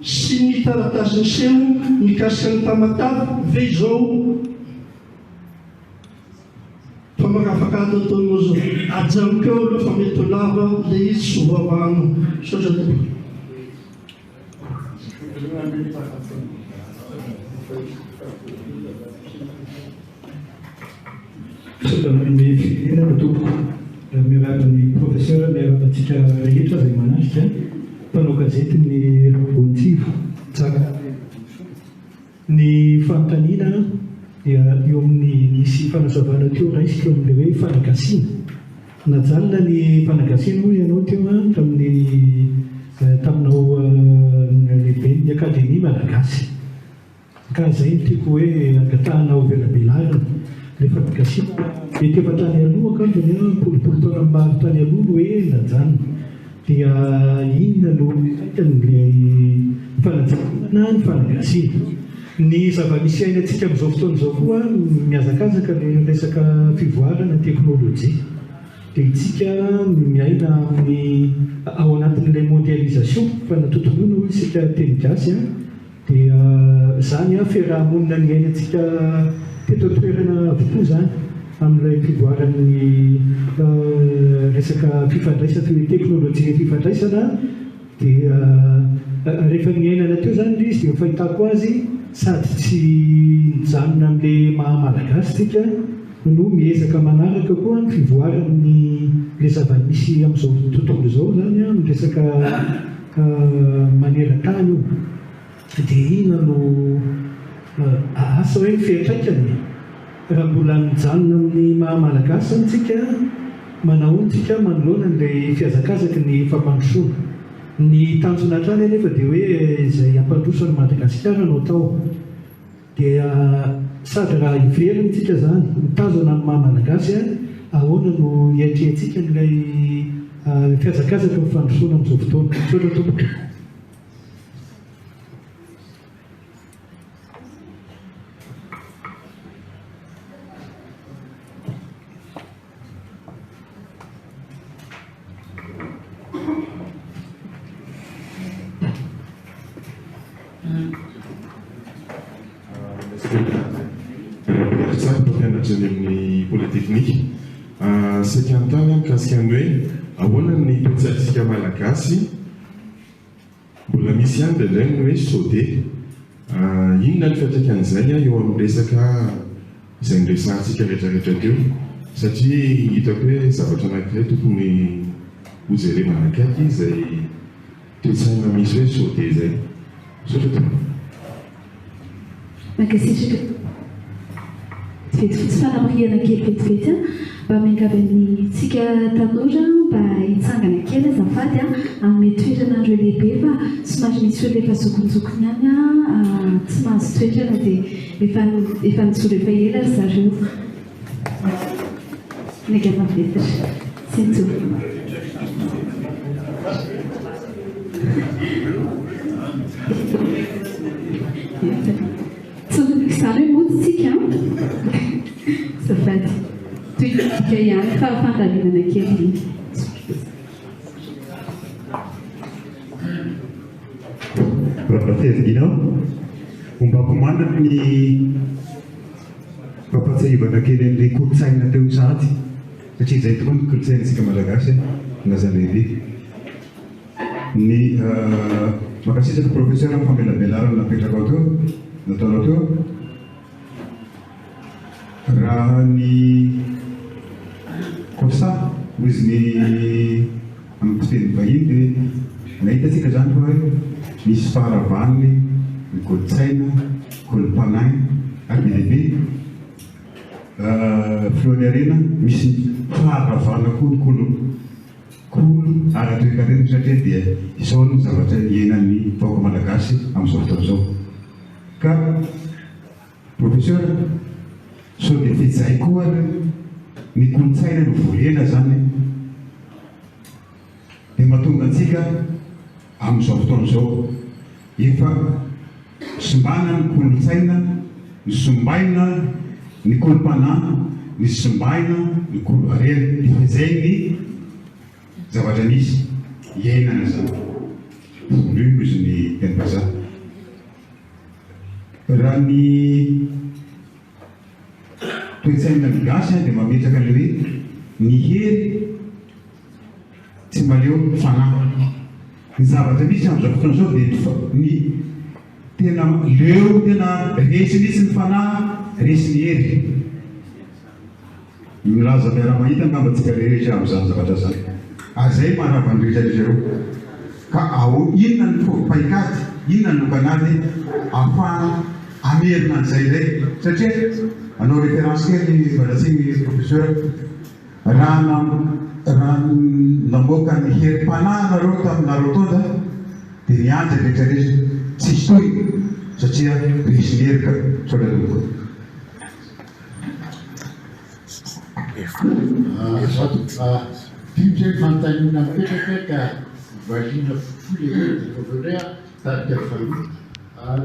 sy ny taratasy ny seno mikasika ny tamatavy ve izao fa makafaka ato ataonao zao ajamokeo aloha fa mety ho lava le izy sovavano sotra tompoko. Ny firenena tompoko miaraban'ny professeur miarabantsika rehetra izay manatrika mpanao gazety ny Bontsivo tsaka. Ny fanontaniana dia eo amin'ny nisy fanazavana teo raisika eo amin'ilay hoe fanagasiana. Najalona ny fanagasiana moa ianao teo taminao lehibe ny akademia malagasy. Ka izay no tiako hoe angatahanao velabelarina. Le fanagasiana efa tany aloha kambany polipolitona maro tany aloha no hoe najanona. Dia inona no ilay fanajana ny fanagasiana. Ny zava-misy ainantsika amin'izao fotoan'izao koa mihazakazaka ilay resaka fivoarana teknôlôjia. Dia itsika miaina amin'ny ao anatin'ilay mondialisation fa natontoloina hoy isika teny gasy dia izany fiarahamonina ny ainantsika teto toerana avokoa izany amin'ilay fivoaran'ny resaka fifandraisana teknôlôjia fifandraisana. Dia rehefa miainana teo izany ilay izy dia fahitako azy sady tsy mijanona amin'ilay maha-malagasy tsika no miezaka manaraka koa ny fivoaran'ny le zava-misy amin'izao tontolo izao izany amin'ny resaka maneran-tany io. Dia inona no asa hoe fiantraikany raha mbola mijanona amin'ny maha-malagasy antsika manaontsika manoloana n'ilay fihazakazaka ny fampandrosoana. Ny tanjona hatrany anefa dia hoe izay ampandrosoan'ny Madagasikara no atao. Dia sady raha iveriny tsika izany mitazona amin'ny maha-malagasy ahoana no hiatrehantsika n'ilay fihazakazaka mifandrosoana amin'izao fotoana. Sotra tompoko. Amin'ny polytechnique saka antany mikasika ny hoe ahoana ny toetsaintsika malagasy mbola misy ihany ndraindray ny hoe sauté. Inona ny fiantraikan'izay eo amin'ny resaka izay niresahantsika rehetrarehetra teo satria hitako hoe zavatra anankiray tokony hojerena akaiky izay toetsaina misy hoe sauté izay. Sotra tompoko. Makasitraka vetivety fanamariana kely vetivety mba miangavy amintsika tanora mba hitsangana kely azafady amin'ny toerana andro lehibe fa somary misy hoe rehefa zokonjokony ihany tsy mahazo toerana dia efa nijoro efa ela ry zareo nagana vetitra sy nijoro. Izany hoe modytsika zafady toetika ihany fa fandalinana kely. Rapatevinao ombako manana ny fampatsahivana kely an'ilay kolotsaina teo sady satria izay tokoa ny kolotsaintsika malagasy naza lehibe. Ny makasisaka professeur amin'ny famelabelarana napetraka ao teo nataonao teo raha ny kosa hoy izy ny amin'ny fiteny vahiny dia nahitatsika izany fa hoe misy faharavaniny ny kolotsaina kolom-panahy ary lehibe filohan'ny arena misy faharavana koa ny kolo ara-toekarena satria dia izao ny zavatra iainan'ny vahoaka malagasy amin'izao fotoan'izao. Ka professeur sao dia fijay koa ny kolotsaina no volena zany dia mahatonga antsika amin'izao fotoan'izao efa sombana ny kolotsaina ny sombaina ny kolom-panahy ny sombaina ny kolo-arena dia izay ny zavatra misy iainana zany. voulu izy ny teny-bazaha. Raha ny toe-tsaina ny gasy dia mametraka le hoe ny hery tsy maleo fanahy. Ny zavatra misy amin'izao fotoana izao dia ny tena leo tena resy misy ny fanahy, resy ny hery. Milaza miara-mahita angambatsika rehetra amin'izany zavatra zany. Azay manava ny rehetra zareo. Ka ao inona ny paikady, inona ny lokanady ahafahana amerina an'izay izay. Satria anao référence kely madatsiny professeur, raha namoaka ny herim-panahy nareo taminareo tonda dia nianja rehetrarehetra tsisy toy satria resy ny hery ka sotra loko. Timu zay fanontaniana mipetraka ka valiana fofoly dia tarika faharoa.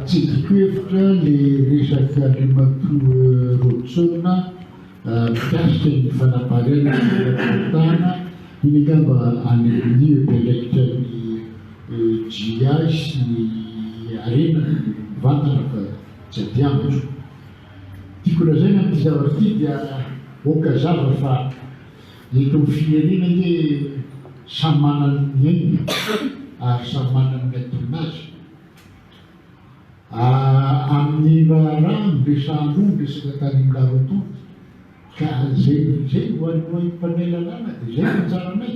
Tsy diko hevitra le resaka le matoa Robson mikasika ny fanapaharana tana iny angamba any amin'ny dialekta ny GIA sy ny arena vantana fa tsy adiamatra. Tiako lazaina amin'ity zavatra ity dia okazava fa eto amin'ny firenena hoe samy manana ny ainina ary samy manana ny atonazy. Amin'ny raha miresahana resaka tanin'larotonta ka zay ho an'ny mpanay lalàna dia zay no tsaranay.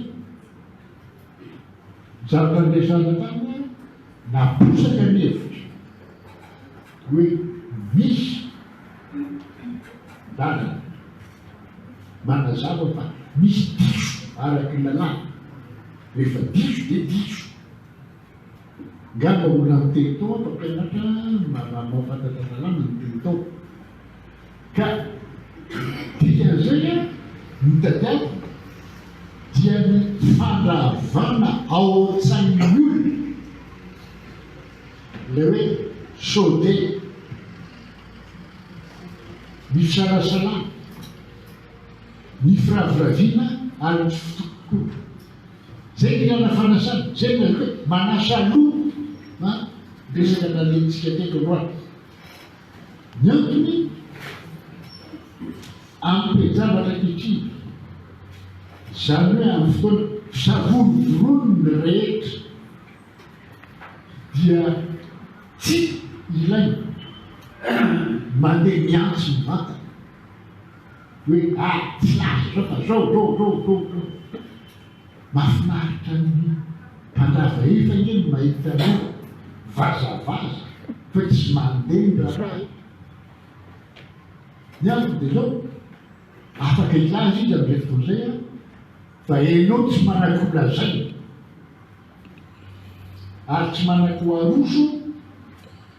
Zavatra niresahana tany naposaka ny hevitra hoe misy lalana manazava fa misy diso araky lalàna. Rehefa diso dia diso. Ngamba olona miteny tao mpampianatra mahafantatra lalàna miteny tao. Ka dikan'izay mitadiava dia ny fandravana ao an-tsain'ny olona le hoe sode ny fisalasalana, ny firaviraviana ary ny fitokokoa. Zay ilana fanasana, zay na hoe manasa loha resaka nalentsika teko loatra. Ny antony amin'ny zavatra ankehitriny zany hoe amin'ny fotoana fisavolovolono rehetra dia tsy ilaina mandeha miantso ny vatana hoe tsy lasa zao fa zao mahafinaritra ny mpandrava efa iny mahita loha vazavaza fa tsy mandeha ny raha. Ny antony dia zao afaka ilaza izy amin'izay fotoana izay fa enao tsy manako lazay ary tsy manako aroso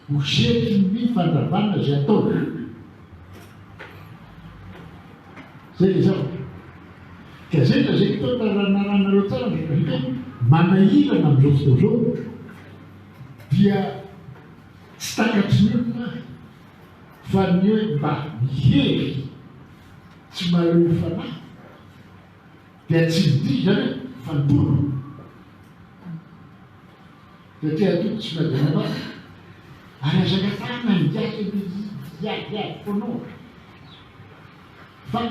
ho seky ny fandravana zay atao. Zay le zavatra. Ka zay na zay fotoana raha naranareo tsara manahirana amin'izao fotoana izao dia tsy takatry ny olona fa ny hoe mba mihery tsy maheo fanahy dia tsy midia zany fantoro satria ato tsy madinanao ary azaka tana midiaka diadiady foanao fa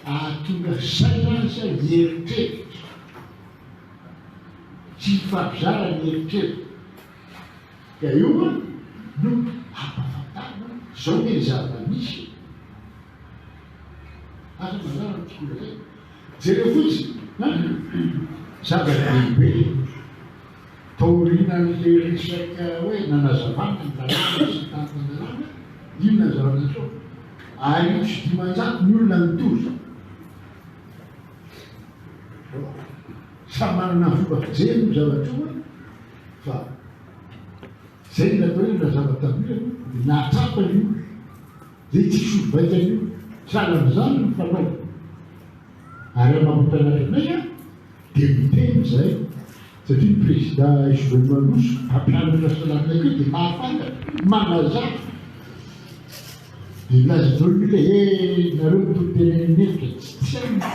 ahatonga saina sa heritrevitra tsy hifampizara ny heritrevitra. Ka io no ampafatana zao hoe zava-misy aza mazara tikola zay jereo fotsy zava-dehibe taorina n'le resaka hoe nanazavana ny lalàna sy tanana lalàna ino nazavana zao ary io tsy dimanjato ny olona mitoza samy manana fomba fijery no zavatra io fa zay natao hoe nazava tamina dia nahatrapa ny olona zay tsy sovaika ny olona tsara amin'izany no fanao ary amampitanatra anay dia miteny zay satria ny président Isoveloaloso ampianatra salamina keo dia mahafantatra manazava dia lazanao mila nareo mitotenenenevitra tsy tiana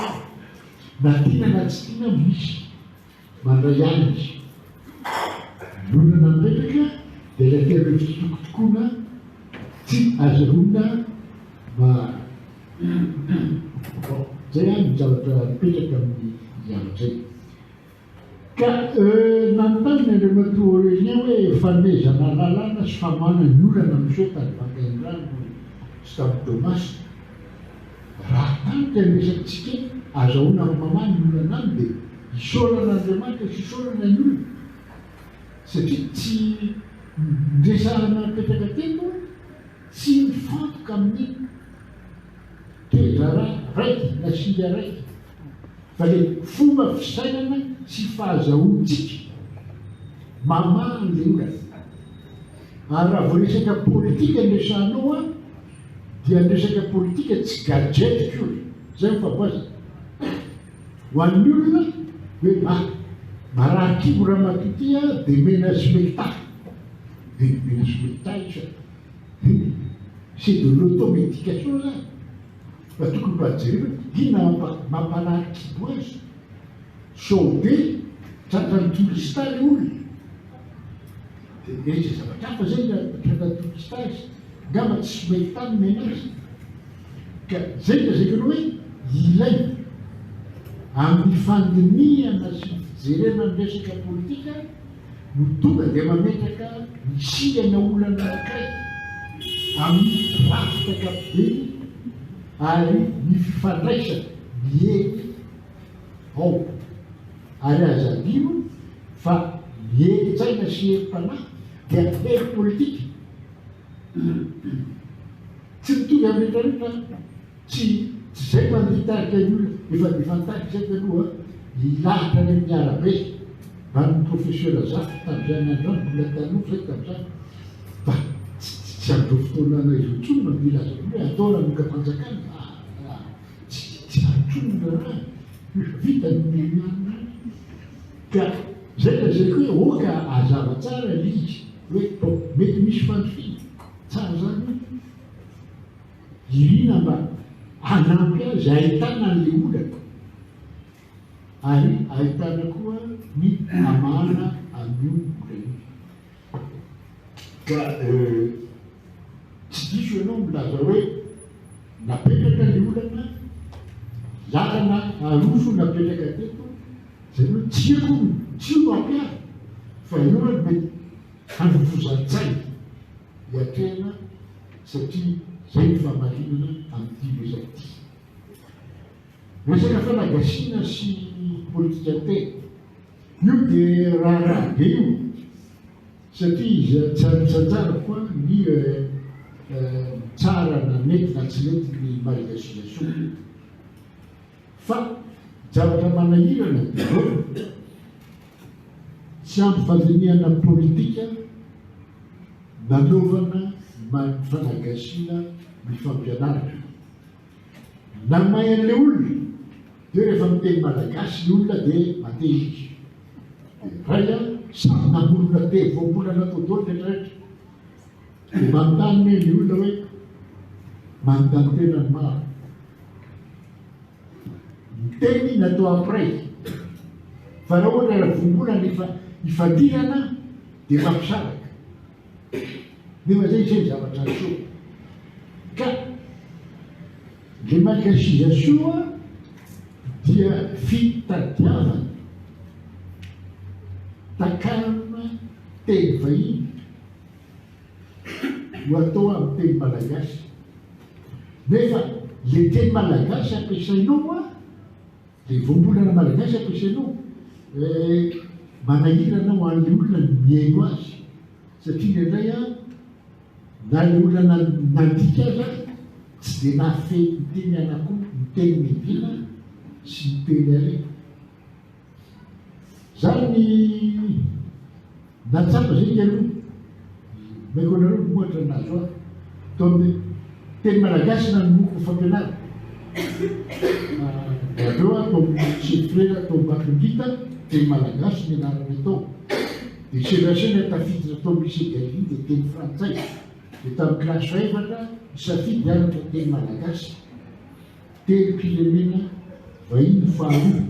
na tiana na tsy tiana misy mandray any izy lolana mipetraka dia ilay terefitokotokoana tsy azahoana zay a ny zavatra mipetraka amin'ny zavatra zay. Ka nanontany Andriamanitra orenia hoe fanomezana lalàna sy famahana ny olana miseho tany Vangaindrano sy tamin'ny Tomasy. Raha tany dia resatsika azahoana mamany ny olana any dia isaoran'Andriamanitra sy isaorana ny olona. Satria tsy resahana mipetraka teto tsy mifantoka amin'ny toetra raiky na singa raiky. Fa le fomba fisainana sy fahazahoantsika mamaha le olana. Ary raha vao resaka politika nresahanao a dia resaka politika tsy gadget koa zay mifamboaza ho an'ny olona hoe marahakimo raha matoty a dia mena spectacle mena spectacle c'est de l'automédication zany. Fa tokony mba jerena ina mamparahakimo azy sao de tratrany tourista le olona. Dia izy zavatra hafa zay na tratrany tourista azy ngamba tsy mety tany mena azy. Ka zay da zay kanao hoe ilaina amin'ny fandiniana sy fijerena ny resaka politika no tonga dia mametraka misingana olana anankiray amin'ny rafitra kapobeny ary ny fifandraisana miety ao. Ary aza adino fa mietitsaina sy erim-panahy dia hery politika tsy mitovy amin'ny rehetrarehetra tsy zay manditarika ny olona efa nifantarika zay taloha ilahitra ny amin'ny arabe mba ny professeur Zafy tamin'izay nandrano mbola tanofa zay tamin'izany fa tsy andro fotoana izy otsony no milaza hoe atao raha nokapanjakana tsy antsonona raha vita ny mianina. Ka zay da zay koa hoe oka azava tsara lizy hoe mety misy fandrofiana tsara zany irina mba hanampy azy ahitana an'le olana ary ahitana koa ny amana an'io olana. Ka tsy diso ianao milaza hoe napetraka le olana lalana aroso napetraka teto zay hoe tsy eko tsy io no ampiary fa io hoe mety hanofozan-tsaina hiatrehana satria zay ny famarinana amin'ity resaky ity. Resaka fanagasiana sy politika tena io dia raha be io satria izy tsaratsara koa ny tsara na mety na tsy mety ny malagasisation. Fa zavatra manahirana tsy ampifandiniana politika nanaovana fanagasiana mifampianarana na mahay an'le olona dia rehefa miteny malagasy ny olona dia mately izy ray a samy namolona te voambolana atao dolo rehetrarehetra dia manontany me ny olona hoe manontany tena ny maro miteny natao ampray fa raha ohatra raha voambolana efa hifadirana dia mampisaraka nefa zay zay zavatra so. Ka le malagasisation dia fitadiavana takarana teny vahiny ho atao amin'ny teny malagasy. Nefa le teny malagasy ampiasainao a le voambolana malagasy ampiasainao manahirana ho an'le olona miaino azy satria indray a na le olona nandika azy tsy dia nafety miteny anako miteny medina sy miteny arety. Zany natsapa zay ny aloha maiko anareo mohatra anazy oa tao amin'ny teny malagasy na nomoko fampianarana aveo a tao sefrera tao Bakongita teny malagasy ny anarany atao dia serasera tafiditra tao misy Italie dia teny frantsay dia tamin'ny kilasy faefatra misafidy hianatra teny malagasy teny pirenena vahiny faharoa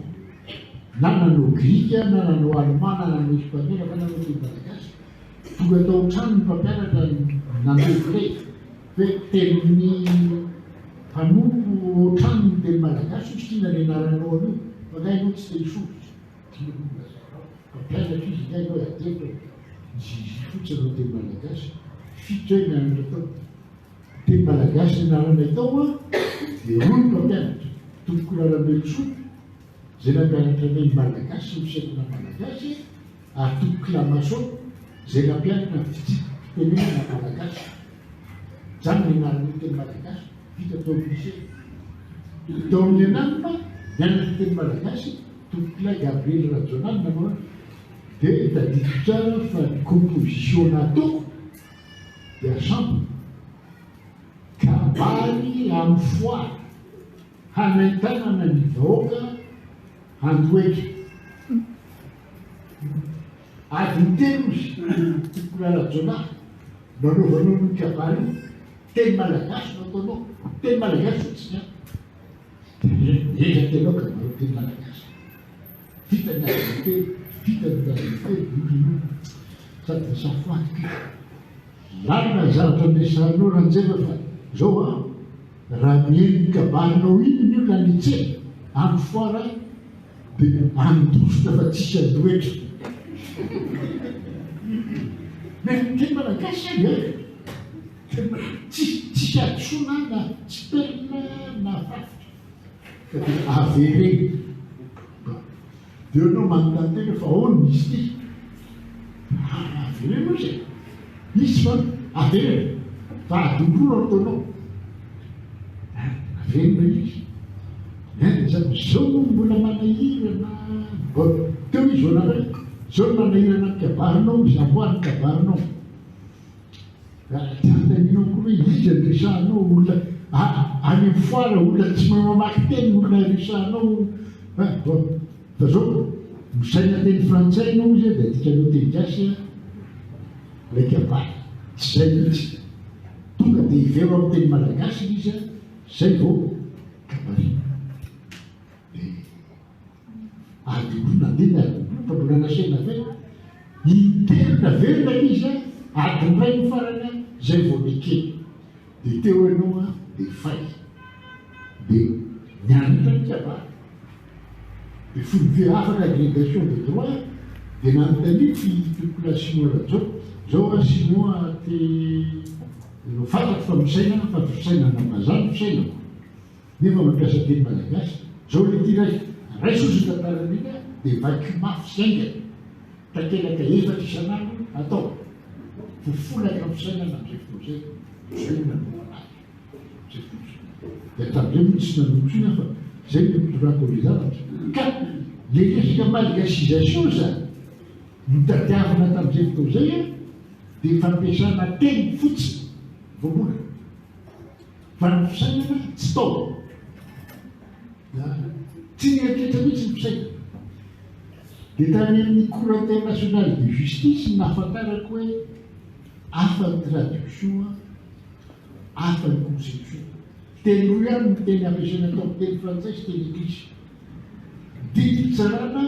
na nanao grika na nanao allemand na nanao espaniola fa nanao teny malagasy tonga tao trano ny mpampianatra nandevole hoe tenin'ny mpanompo trano ny teny malagasy otrikina ny anaranao anio magainao tsy teny sotra mpampianatra izy gainao ateko zizy fotsy anao teny malagasy fito hoe mianatra tao teny malagasy ny anaranay tao a dia roy mpampianatra tomoko rarambelosotra zay nampianatra ny malagasy misaina malagasy ary tomoko lamaso zay nampianatra fitenena malagasy zany ny anaran'ny teny malagasy vita tao lycée tao amin'ny ananina mianatra teny malagasy tompokolay Gabriel Rajonal nanao dia hitadiko tsara fa ny composition nataoko dia sambo kabary amin'ny foary hanaintanana ny vahoaka andoetra ady ny teny ozy tompokola Rajonal nanaovanao ny kabary teny malagasy nataonao teny malagasy fotsiny eka tenao kabary teny malagasy vita ny agité vita ny agité sady safoaty lalina zavatra mesanao ranjeva fa zao a raha mieny kabarinao iny io la nitsena amin'ny foara dia andositra fa tsisy andoetra teny malagasy any tsisy atsona na tsy perina na fafitra ka dia avereny dia anao manontantena fa ahoana misy ty avereny moa zay misy fa avereny fa adondrona ataonao averena izy zao mbola manahirana teo izy onaray zao manahirana ny kabarinao zavoary kabarinao tantaninao koa hoe izy andresanao olona any amin'ny foara olona tsy mamaky teny olona resanao fa zao misaina teny frantsay anao izy dia tikanao teny gasy ilay kabary tsy zay mihitsy tonga dia ivero amin'ny teny malagasy izy zay vao kabary adolona andena mpambolana saina ve interina verina izy adindray ny farany zay vao mikely dia teo anao a dia fay dia mianatra ny kabary dia folobe afaka agrégation de droit dia nanotanity population rajao zao a sinoa te fatako fa misainana fa fisainana mazany fisainako nefa mampiasa teny malagasy zao le ty ray soso tantaran'iny dia vaky mafy saingana takelaka efatra isan'andro atao fofolaka fisainana am'izay fotoazay sainana zay dia hatramin'izay mitsy nanompotsina fa zay mitorako le zavatra ka le resaka malgasisation zany mitadiavana tamin'izay fotoazay a dia fampiasana teny fotsiny voamola fa ny fisainana tsy tao tsy niatrehitra mihitsy ny fisaina dia tany amin'ny cour international de justice nahafantarako hoe hafa ny traduction hafa ny conception teny roy ihany ny teny ampiasaina atao teny frantsay sy teny englisy didy tsarana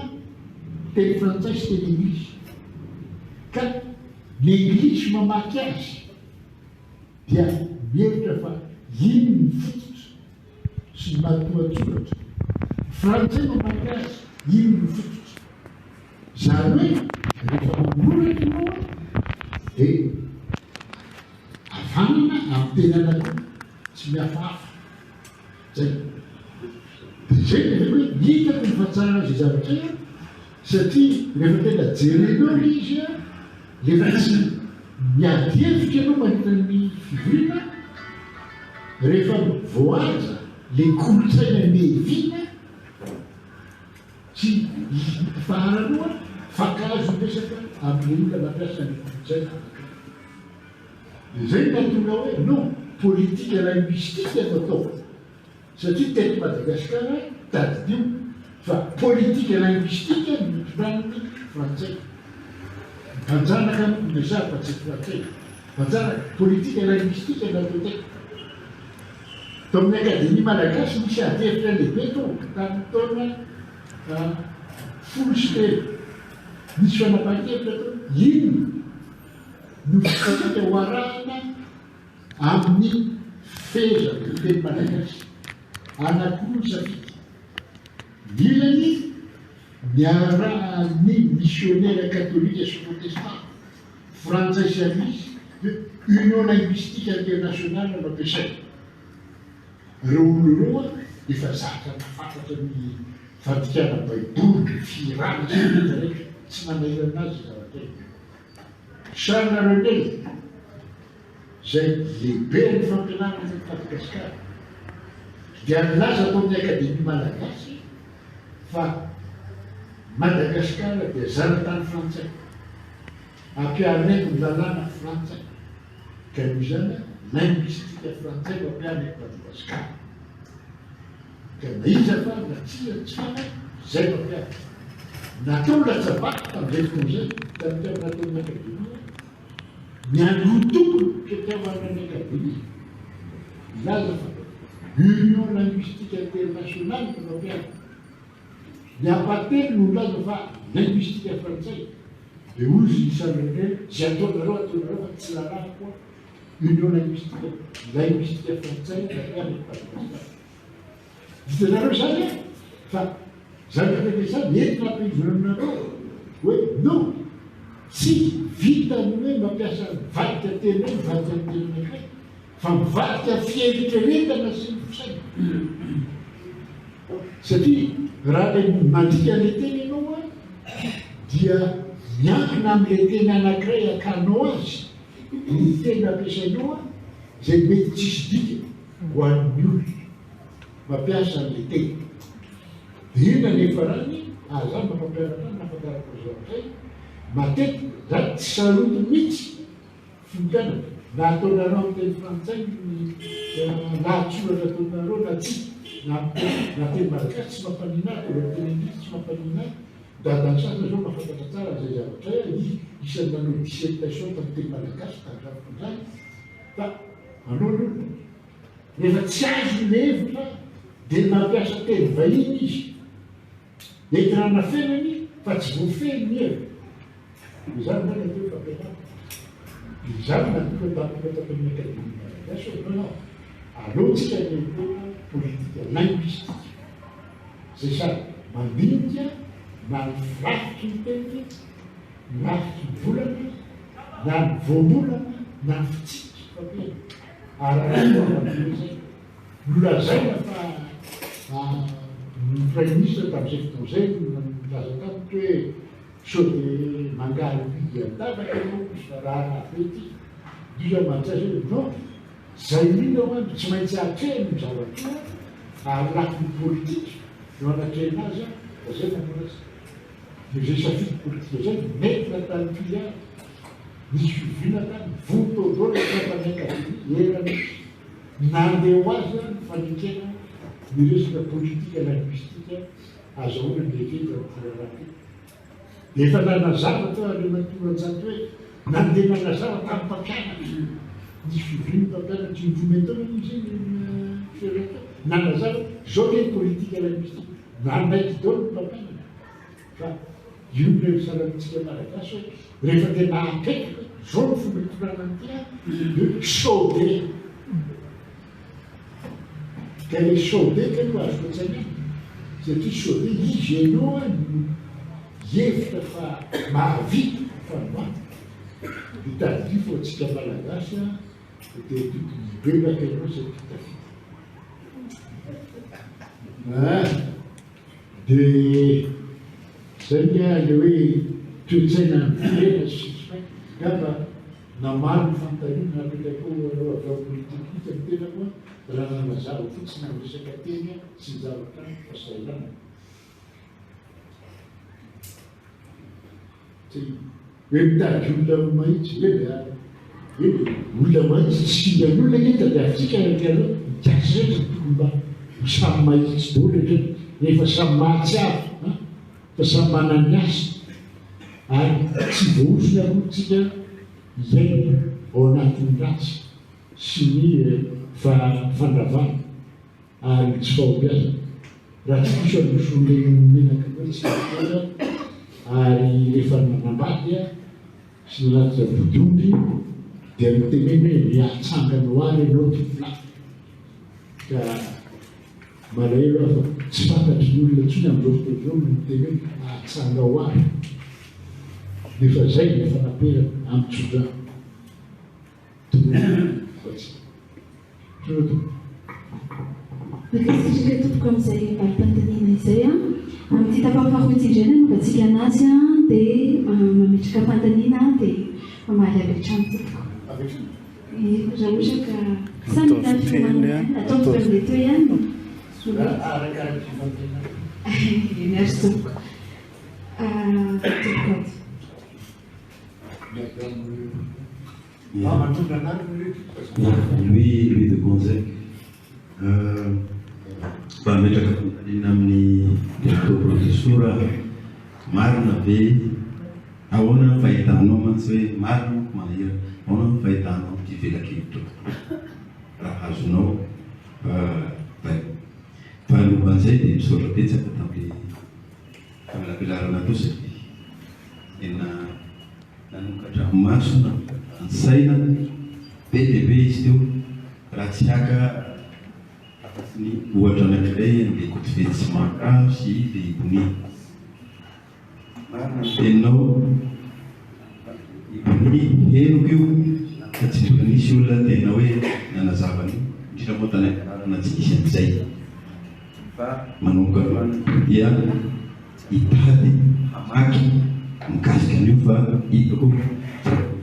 teny frantsay sy teny englisy ka ny englisy mamaky azy dia mihevitra fa iny ny fototra sy ny matoatsoratra frantsay mamaky azy iny ny fototra zany hoe rehefa mamoratra ianao dia avanana amin'ny teny anankiroa tsy mihafahafa zay dia zay rehefa hoe hitako ny fahatsarana zay zavatra io satria rehefa tena jerenao le izy a lefa tsy miady hevitra ianao mahita ny fivoriana rehefa voaza le kolotsaina mevina tsy faharanoa fakazo pesaka amin'ny olona mampiasa ny kolotsaina dia zay natonga hoe non politique linguistique no atao satria teny Madagasikara tadidio fa politique linguistique mitondran'ny frantsay mpanjanaka mesa fa tsy frantsay mpanjanaka politique linguistique natao teko tao amin'ny akadémie malagasy misy adevitra lehibe to tamin'ny taona folo sy telo misy fanapahan-kevitra to ino no fifanaka ho arahana amin'ny feza ny teny malagasy anankiroa safidy. Ilany niarahan'ny missionnaire catholique sy protestant frantsay sy anglisy de Union linguistique internationale no ampiasaina. Reo olona roa efa zatra nafantatra ny fandikana baiboly firana sy rehetra tsy manahirana azy zavatra iny. Charles Renel zay lehibe ny fampianarana ny Madagasikara dia nilaza atao amin'ny akademia malagasy fa Madagasikara dia zaratany frantsay ampiareko ny lalàna frantsay ka noho izany linguistique frantsay no ampiareko Madagasikara ka na iza fa na tsy fana zay no ampiareko natao latsabaky tamin'izay fotoan'izay tamin'izay nataon'ny akademia mianotokony fitiavanany akademia ilaza fa Union linguistique internationale no ampiareko ny apately no laza fa linguistique frantsay de ozy isan'ireo zay ataonareo fa tsy lalàna koa Union linguistique frantsay ampiareko Madagasikara. Ditanareo zany fa zany ampiasany entina ampivonanareo hoe non tsy vita ny hoe mampiasa mivadika teny hoe mivadika ny teny anankiray fa mivadika fieritreretana sy ny fisaina. Satria raha le mandika le teny ianao a dia miankina amin'le teny anankiray akanao azy ny teny ampiasainao a zay mety tsisy dika ho an'ny olona mampiasa an'le teny. Dia ina nefa rany azany mampampiarana nafantarako zao zay matetika zany tsy saroto mihitsy fimpianatra na ataonareo amin'ny teny frantsay na atsoratra ataonareo na tsy na teny malagasy tsy mampanina azy olo teny anglisy tsy mampanina azy dadany sasa zao mahafantatra tsara zay zavatra isan'ny nanao dissertation tamin'ny teny malagasy tamin'izany fa anao aloha rehefa tsy azo ny hevitra dia mampiasa teny vahiny izy entina fenany fa tsy voafeny ny hevitra. Izany zany atao fampianarana. Izany natao tamin'ny akademia malagasy hoe non aleontsika ny politika linguistique zay sady mandinika na ny firafitry ny teny firafitry ny volana na ny voambolana na ny fitsitry fampiana arahaizay nolazaina fa ny prime ministre tamin'izay fotoan'izay milaza tamiko hoe sao de mangary bidy an-tabaka ianao fa raha nafety iza mantsasy hoe non zay indrindra ho tsy maintsy atrehny ny zavatra ary lafiny politika no anatrehina azy da zay nanao azy. Dia zay safidy politika zay mety natany filiary misy fivina tany voto dao le fampanekademia erana nandeha ho azy ny fanekena ny resaka politika linguistique azahoana ny ekety am'tiraraty. Dia efa nanazava tao Andriamatoa hoe nandeha nanazava tamin'ny mpampianatra nisy fiviny mpampianatra invometona izy fiarata nanazava zao le politika linguistique nanaiky dao ny mpampianatra fa io le salamitsika malagasy hoe rehefa tena apetaka zao ny fomba itonana an'ity de saude ka le saude ka no azo koatsaina satria saude izy ianao hevitra fa mahavita fa noaty ditady fo atsika malagasy dia tokony ibebaka ianao zay titafita. Dia zay nia le hoe toetsaina firena sy gaba namaro ny fanontaniana napetako anao avao politikita ny tena koa raha namazava fotsiny amin'ny resaka teny sy zavatra fahasailana. Hoe mitady olona mahitsy hoe olona mahitsy tsy fian'olona enta dia afitsika rehetra mikasy rehetra tokony mba samy mahitsy daholo rehetra rehefa samy mahatsiaro fa samy manany asa ary tsy voahosina alohatsika iaina ao anatin'ny ratsy sy ny fandravana ary tsy fahombiazana raha tsy misy anosole menaka hoe tsy ary rehefa manambady sy ratsy vodondy dia miteneny hoe miatsangany hoary ianao tifla ka malahelo afa tsy fantatry ny olona tsony amin'izao fotoana izao no miteny hoe atsanga hoary nefa zay ny fanaperana amin'ny tsodrano Bakasika tompoko amin'izay valim-panotaniana izay amin'ity tapafaroa ity indray nanaovantsika anazy dia mametraka fantaniana dia mamaly avy hatrany tompoko. Raha ohatra ka samy natao ataoko amin'ilay teo ihany. Merci tompoko. Lui de Gonzague. Pametraka fanotaniana amin'ny directeur professeur marina ve ahoana ny fahitanao mantsy hoe marina manahira ahoana ny fahitanao ty velakevitra raha azonao fahalovana izay dia misaotra betsaka tamin'ny famelapelarana teo satria tena nanokatra maso ansaina be lehibe izy teo raha tsy haka afa-tsy ny ohatra anankiray le kotifetsymaka sy le ibony marina teninao ibony henoko io fa tsy mbola nisy olona tena hoe nanazavany indrindra moa tany ampianarana tsy nisy an'izay fa manomboka dia hitady hamaky mikasika an'io fa hitako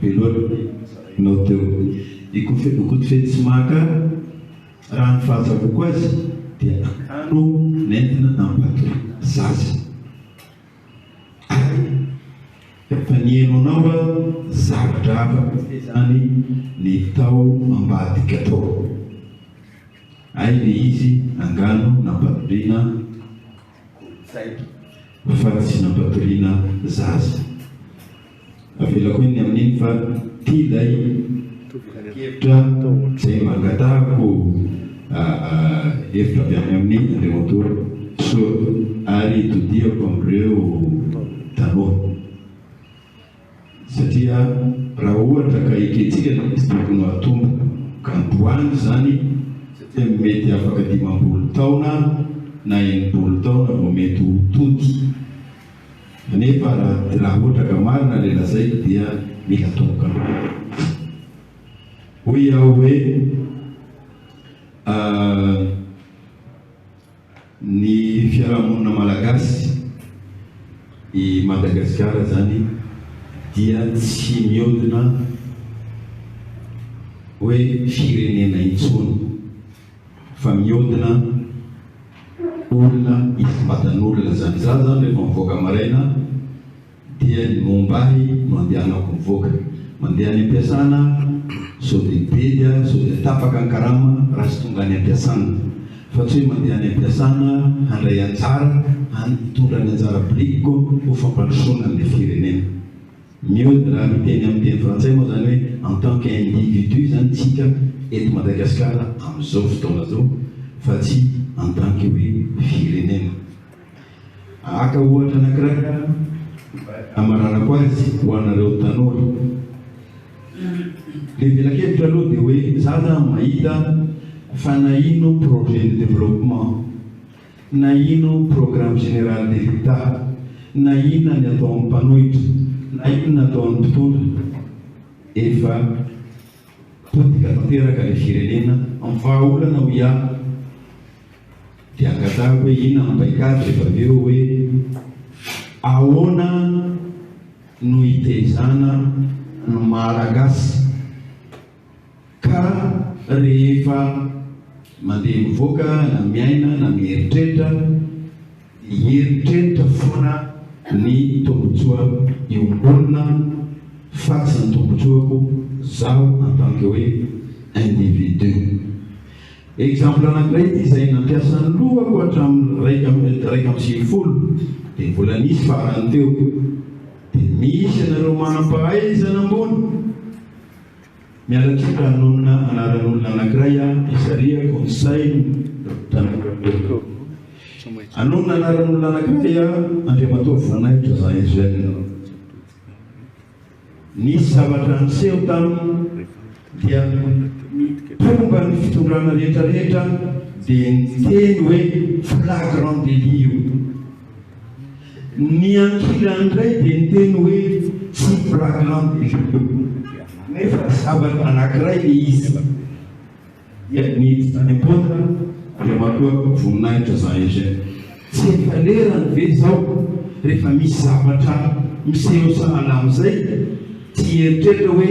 be loatra nao teo kotifetsymaka raha ny fahazavoko azy dia akano nentina nampatoriana zaza ary efa nihainonao zavatra hafa zany ny tao ambadika tao ay le izy angano nampatoriana fa tsy nampatoriana zaza avela koa ny amin'iny fa tilay kevitra zay mangatahako hevitra avy any amin'ny andriamator so ary todiako amin'ireo tanora satria raha ohatra ka iketsika tsy tokony hatombo ka antoany zany satria mety afaka 50 taona na 80 taona vao mety ho tody nefa raha ohatra ka marina le lazay dia mila tomboka hoy aho hoe ny fiarahamonina malagasy i Madagasikara zany dia tsy mihodina hoe firenena intsony fa mihodina olona isymbatan'olona zany za zany rehefa mivoaka maraina dia ny mombahy no andehanako mivoaka mandeha any am-piasana sao dia be dia sao dia tapaka ny karama raha sy tonga any am-piasana fa tsy hoe mandeha any am-piasana handray anjara hitondra ny anjara biliko ho fampandrosoana an'le firenena mihodina raha miteny amin'ny teny frantsay moa zany hoe en tant qu'individu zany tsika eto Madagasikara amin'izao fotoana zao fa tsy en tant que hoe firenena aka ohatra anankiray amaranako azy ho anareo tanora le velakevitra aloha dia hoe zaza mahita fa na ino projet de développement na ino programme général de l'État na ino ny atao amin'ny mpanohitra na ino ny atao amin'ny mpitondra efa potika tanteraka le firenena amin'ny vahaolana ho ia dia angatahako hoe ina ampaikady rehefa aveo hoe ahoana no hitezana ny malagasy ka rehefa mandeha mivoaka na miaina na mieritreritra hieritreritra foana ny tombotsoa iombonina fa tsy ny tombotsoako zaho en tant que hoe individu exemple anankiray ty izay nampiasa ny lohako hatramin'ny raika amin'ny 90 dia mbola nisy farany teo dia misy anareo manam-pahaizana ambony mialatsika anonona anaran'olona anankiray isariako ny sainy anonona anaran'olona anankiray andriamator voninahitra za Israel nisy zavatra niseho taminy dia fomba ny fitondrana rehetrarehetra dia niteny hoe flagrant délit. Ny ankilany iray dia niteny hoe tsy flagrant délit nefa zavatra anankiray le izy. Dia ny tany am-pôna dia matoa voninahitra za izy tsy efa lerany ve zao rehefa misy zavatra miseho sahala amin'izay tsy eritreritra hoe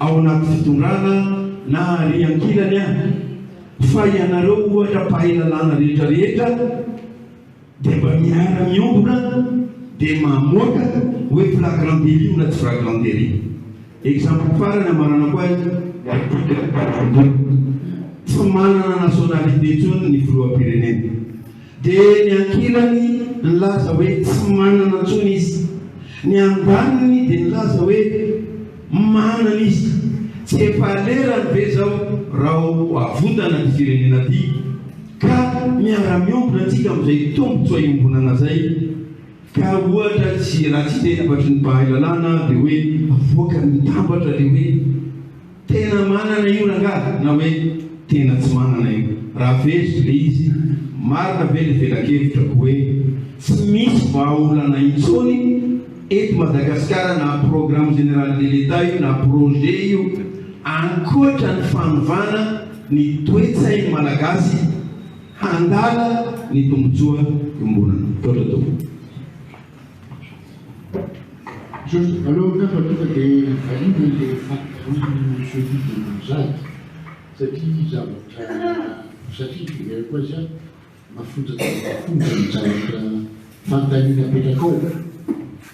ao anaty fitondrana na ary ankilany fa ianareo ohatra mpahay lalàna rehetrarehetra dia mba miara miombona dia mamoaka hoe flagrant délit na tsy flagrant délit. Exemple farany amarana koa tsy manana nationalité intsony ny filoham-pirenena dia ny ankilany nilaza hoe tsy manana intsony izy, ny ambaniny dia nilaza hoe manana izy. Tsy efa lerany ve zao raha avodana ny firenena ty ka miara-miombona antsika amin'izay tombotsoa iombonana zay ka ohatra tsy raha tsy tena batry ny mpahay lalàna dia hoe avoaka mitambatra dia hoe tena manana io rangahy na hoe tena tsy manana io. Raha vezy le izy marina ve le velakevitra hoe tsy misy vahaolana intsony eto Madagasikara na programme général de l'État io na projet io ankoatra ny fanovana ny toe-tsainy malagasy handala ny tombotsoa iombonana. Toatra tompo. Alors, quand on trouve des familles, des facteurs, celui de Mozart, c'est-à-dire, c'est-à-dire, quoi ça? Ma faute, c'est fantamina petrako.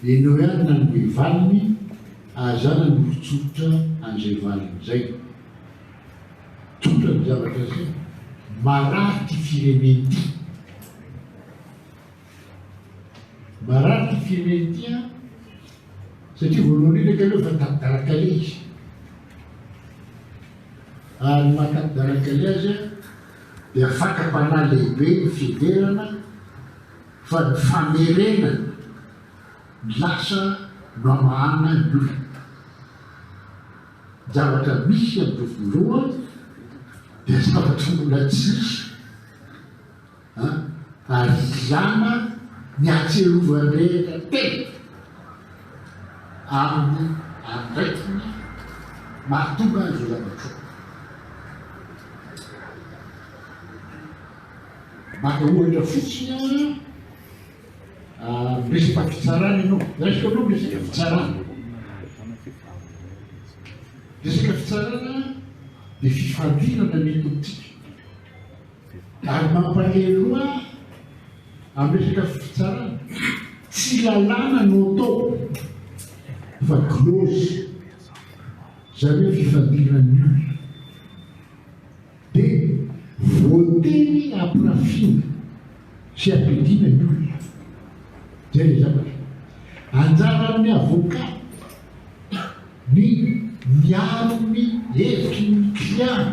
Et nous avons des valmi, à Zana nous tsutra, en Jéval, Zay. Tout le zavakasi, marati filementi. Marati filementi, c'est-à-dire, vous l'avez dit que le fait d'Arakali. À Makat d'Arakali, des Fakapana Lebe, Fiderana, Famirena, Lassa, Nomana, Dul. Zavatra misy amin'ny voaloha dia zavatra molatsisy ary izana ny atserovana rehetra tena amin'ny andraikiny mahatonga azy zavatra maka ohatra fotsiny resaka fitsarana ianao resaka anao resaka fitsarana. Resaka fitsarana dia fifandirana mety amintsika ary mampalahelo amin'ny resaka fitsarana tsy lalàna no atao fa close zany hoe fifandiran'ny olona dia voateny ampirafina sy ampidina ny olona zay le zavatra anjara amin'ny avocat ny miaro ny hevitry ny client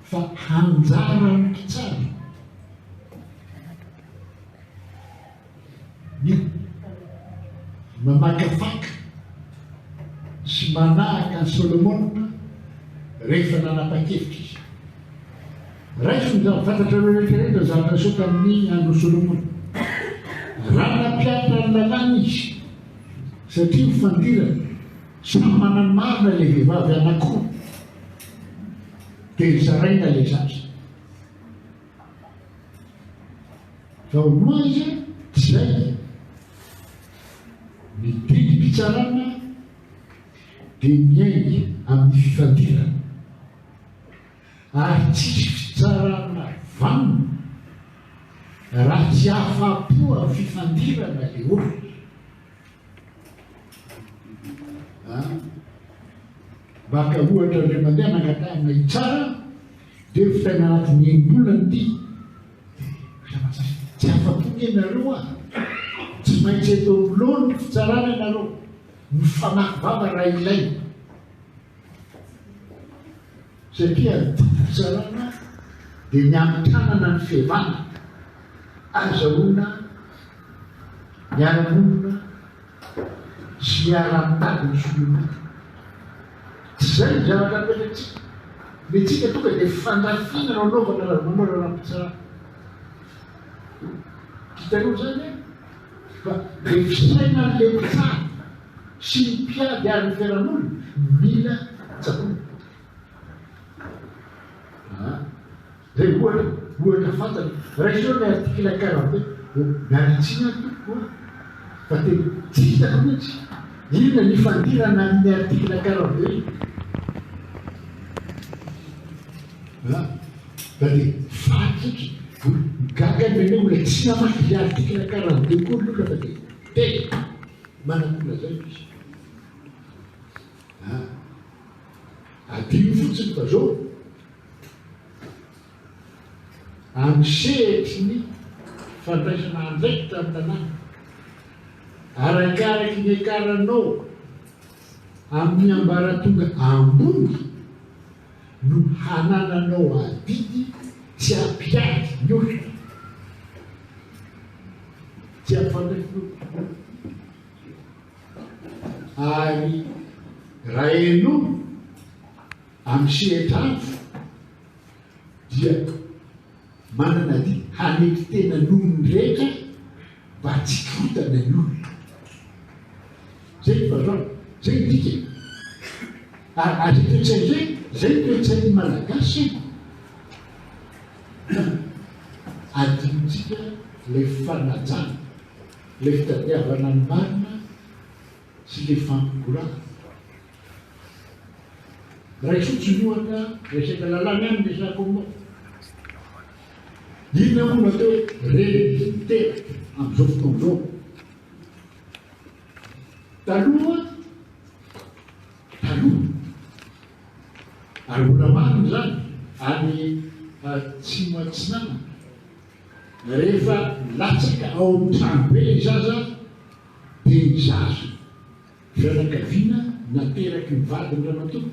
fa hanjara ny mpitsara ny mamakafaka sy manahaka ny Solomona rehefa nanapa-kevitra izy. Raisiny zany fantatra rehetrarehetra zavatra so tamin'ny andro Solomona. Raha nampianatra ny lalàna izy satria mifandirana samy manana marina le vehivavy anankiroa dia zaraina le zaza. Fa honoa izy tsy zay mididy mpitsarana dia miainga amin'ny fifandirana ary tsisy fitsarana vanona raha tsy afa-po amin'ny fifandirana le olona. Baka ohatra re mandeha nangatahana hitsara dia fitaina anatin'ny embolana ty tsy afa-pony ianareo tsy maintsy eto lohany ny fitsarana ianareo ny famaky vava raha ilaina satria fitsarana dia miamitranana ny fihevana azahoana miara-monina sy miara-mitady ny solona tsy zay ny zavatra melatsika metsika tonga dia fandafiana no anaovana raha manao raha-pitsara hitanao zany e fa refisaina n'le mpitsara sy ny mpiady ary ny fiarahamonina mila tsakona zay ohatra fantany raha isao ny artikle 42 miaritsina tokoa fa tena tsy hitako mihitsy inona ny fandirana amin'ny artikle 42 da dia fatsy gaga mene hoe tsy namaky le artikle 42 koa loka fa dia tena manakona zay izy adino fotsiny fa zao amsehetry ny fandraisana andraikitra amin'ny tanàna arakaraky ny akaranao amin'ny ambaratonga ambony no hanananao adidy tsy ampiady ny olona tsy ampifandraiky ary raha enao amin'ny sehetr'andro dia manana di hanety tena nohony rehetra mba tsy korotana ny olona zay fazao zay dika ary toetsainy zay toetsainy malagasy adinontsika le fanajana le fitadiavana ny marina sy le fampigorana raha isotry ny ohatra resaka lalàna any resako aminao inona moa natao hoe religion teraka amin'izao fotoan'izao taloha ary mbola marina zany any atsimo atsinana rehefa latsaka ao amin'ny trano be zaza dia ny zaza fianakaviana nateraky ny vadiny ramatoa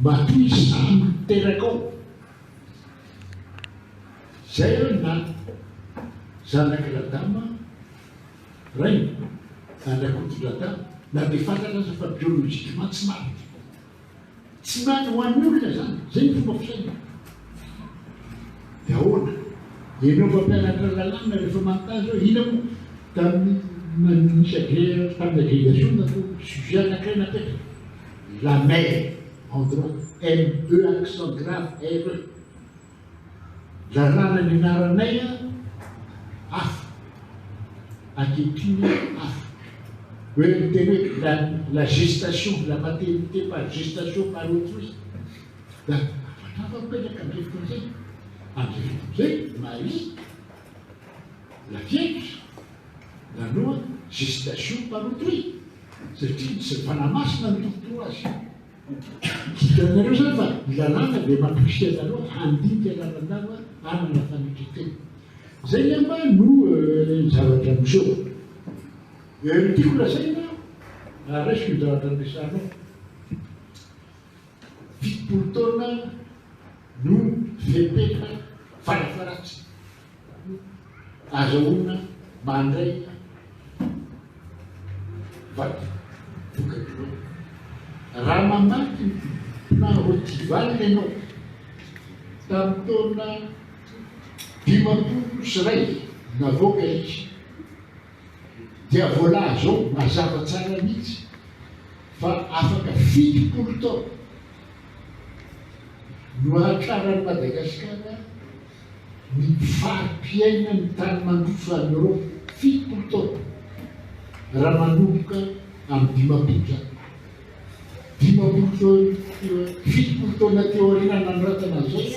matoy samy teraka ao zay hoe na zanaka ladama rainy andrakoto ladama na dia fantatra aza fa biologikement tsy marina tsy marina ho an'ny olona zany zay ny fomba fisaina dia ahoana enao fampianatra lalàna rehefa mantazy hoe ina moa tamin'ny misy tamin'ny agrégation natao sujet anankiray napetraka la mère en droit ME accent grave RE lalàna ny anaranay hafa ankehitriny hafa hoe teny hoe la gestation la maternité par gestation par autrui da afatrafapetraka amin'izay fotoan'izay amin'izay fotoan'izay Marie la Vierge nanoa gestation par autrui satria tsy fanamasina ny tontolo azy hitanareo zany fa lalàna dia mampisy anareo handinika lalandava anana fanitretena zay amba no zavatra miseho tiako lazaina raisiko ny zavatra ampiasanao fitopolo taona no fepetra farafaratsy azahoana mandray vaty vokatro raha mamaky na rotivaly ianao tamin'ny taona 50 sy ray navoaka izy dia vola zao mazava tsara mihitsy fa afaka 70 taona no ahatraran'ny Madagasikara ny farim-piaina ny tany mandroso any Europe 70 taona raha manomboka amin'ny 50 zany 70 taona teorina nanoratana zay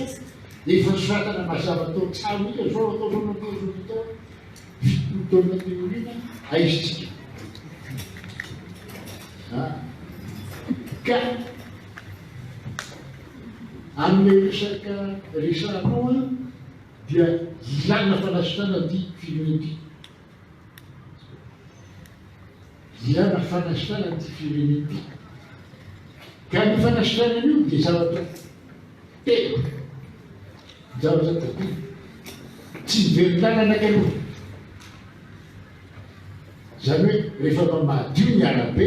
efa soratana mazava tao tsara io zao atao zao natao zao tao 70 taona teorina aizitsika ka amin'ny resaka resanao dia ilana fanasitana ty firenety ilana fanasitana ty firenety ka ny fanasitana io dia zavatra telo zavatra tatilo tsy miveritana anakaloha Zany hoe rehefa mamadio ny arabe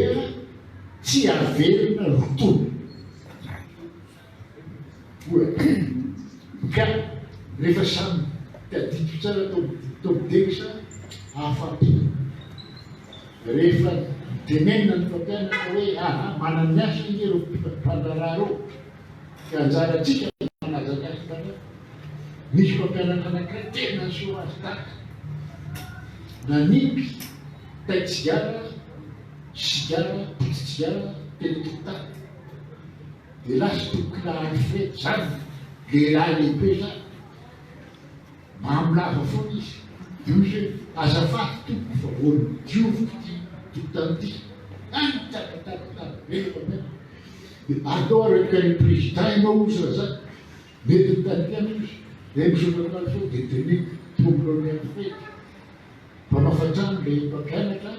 tsy averina rotono ka rehefa samy tadito tsara tomodekisa afampina rehefa tenenina ny mpampianatra hoe manany asa iny ro mpandarah ro ka anjaratsika manazakasy misy mpampianatra anankiray tena soa azy taka nanimby taitsigara sigara potitsigara telekita dia lasa tokona alfred zany lehilahy lehibe zany mamolava foana izy io azafaty tompo fa voany dioviko ty tokotanity atao rehefa ny président ianao ozy zany mety nytantiana izy dia misonakal fo dia teniny tombolony alfred mpanafatrano le mpampianatra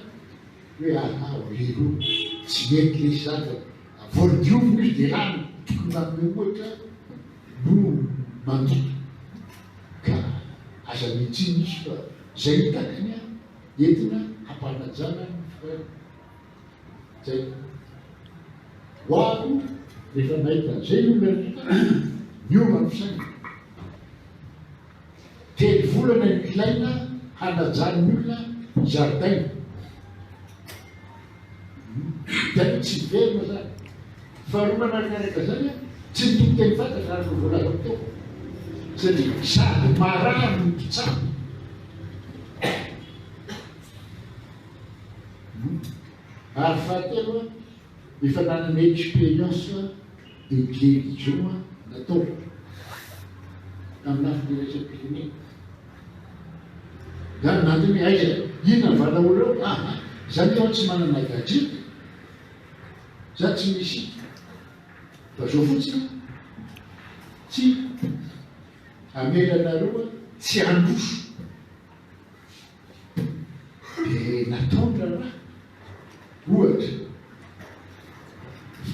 hoe lero tsy mety le zaka voadiovina izy dia lany tokony amin'ny ohatra no mandoto ka aza mihitsiny izy fa zay nitakany entina hampanajana zay hoako rehefa mahita zay olonarika mioma ny fisaina telo volana ny ilaina hanajany olona jardin da tsy verina zany faharoa manaraka zany tsy mitoko teny fantatra ary voalaza teo satria sady marary ny mpitsabo ary fahatelo efa nanana expérience de guérison natao tamin'ny afdiraisampirenena zany nantony aiza ina valaolo eo zany ao tsy manana gadget za tsy misy fa zao fotsiny tsy amelanaroa tsy androso dia nataondra raha ohatra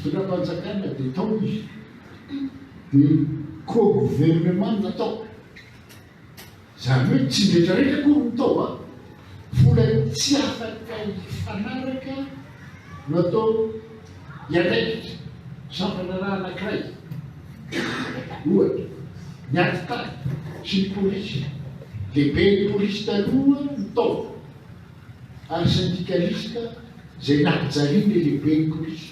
fotonam-panjakana dia tao izy dia co-gouvernement natao zany hoe tsy ndraitrarehetra koa mitao vola tsy afaka hifanaraka no atao iandraikitra sampana raha anankiray ohatra ny atitany sy ny polisy lehibe ny polisy taloha mitao ary syndikalista zay nakijaliany le lehibe ny polisy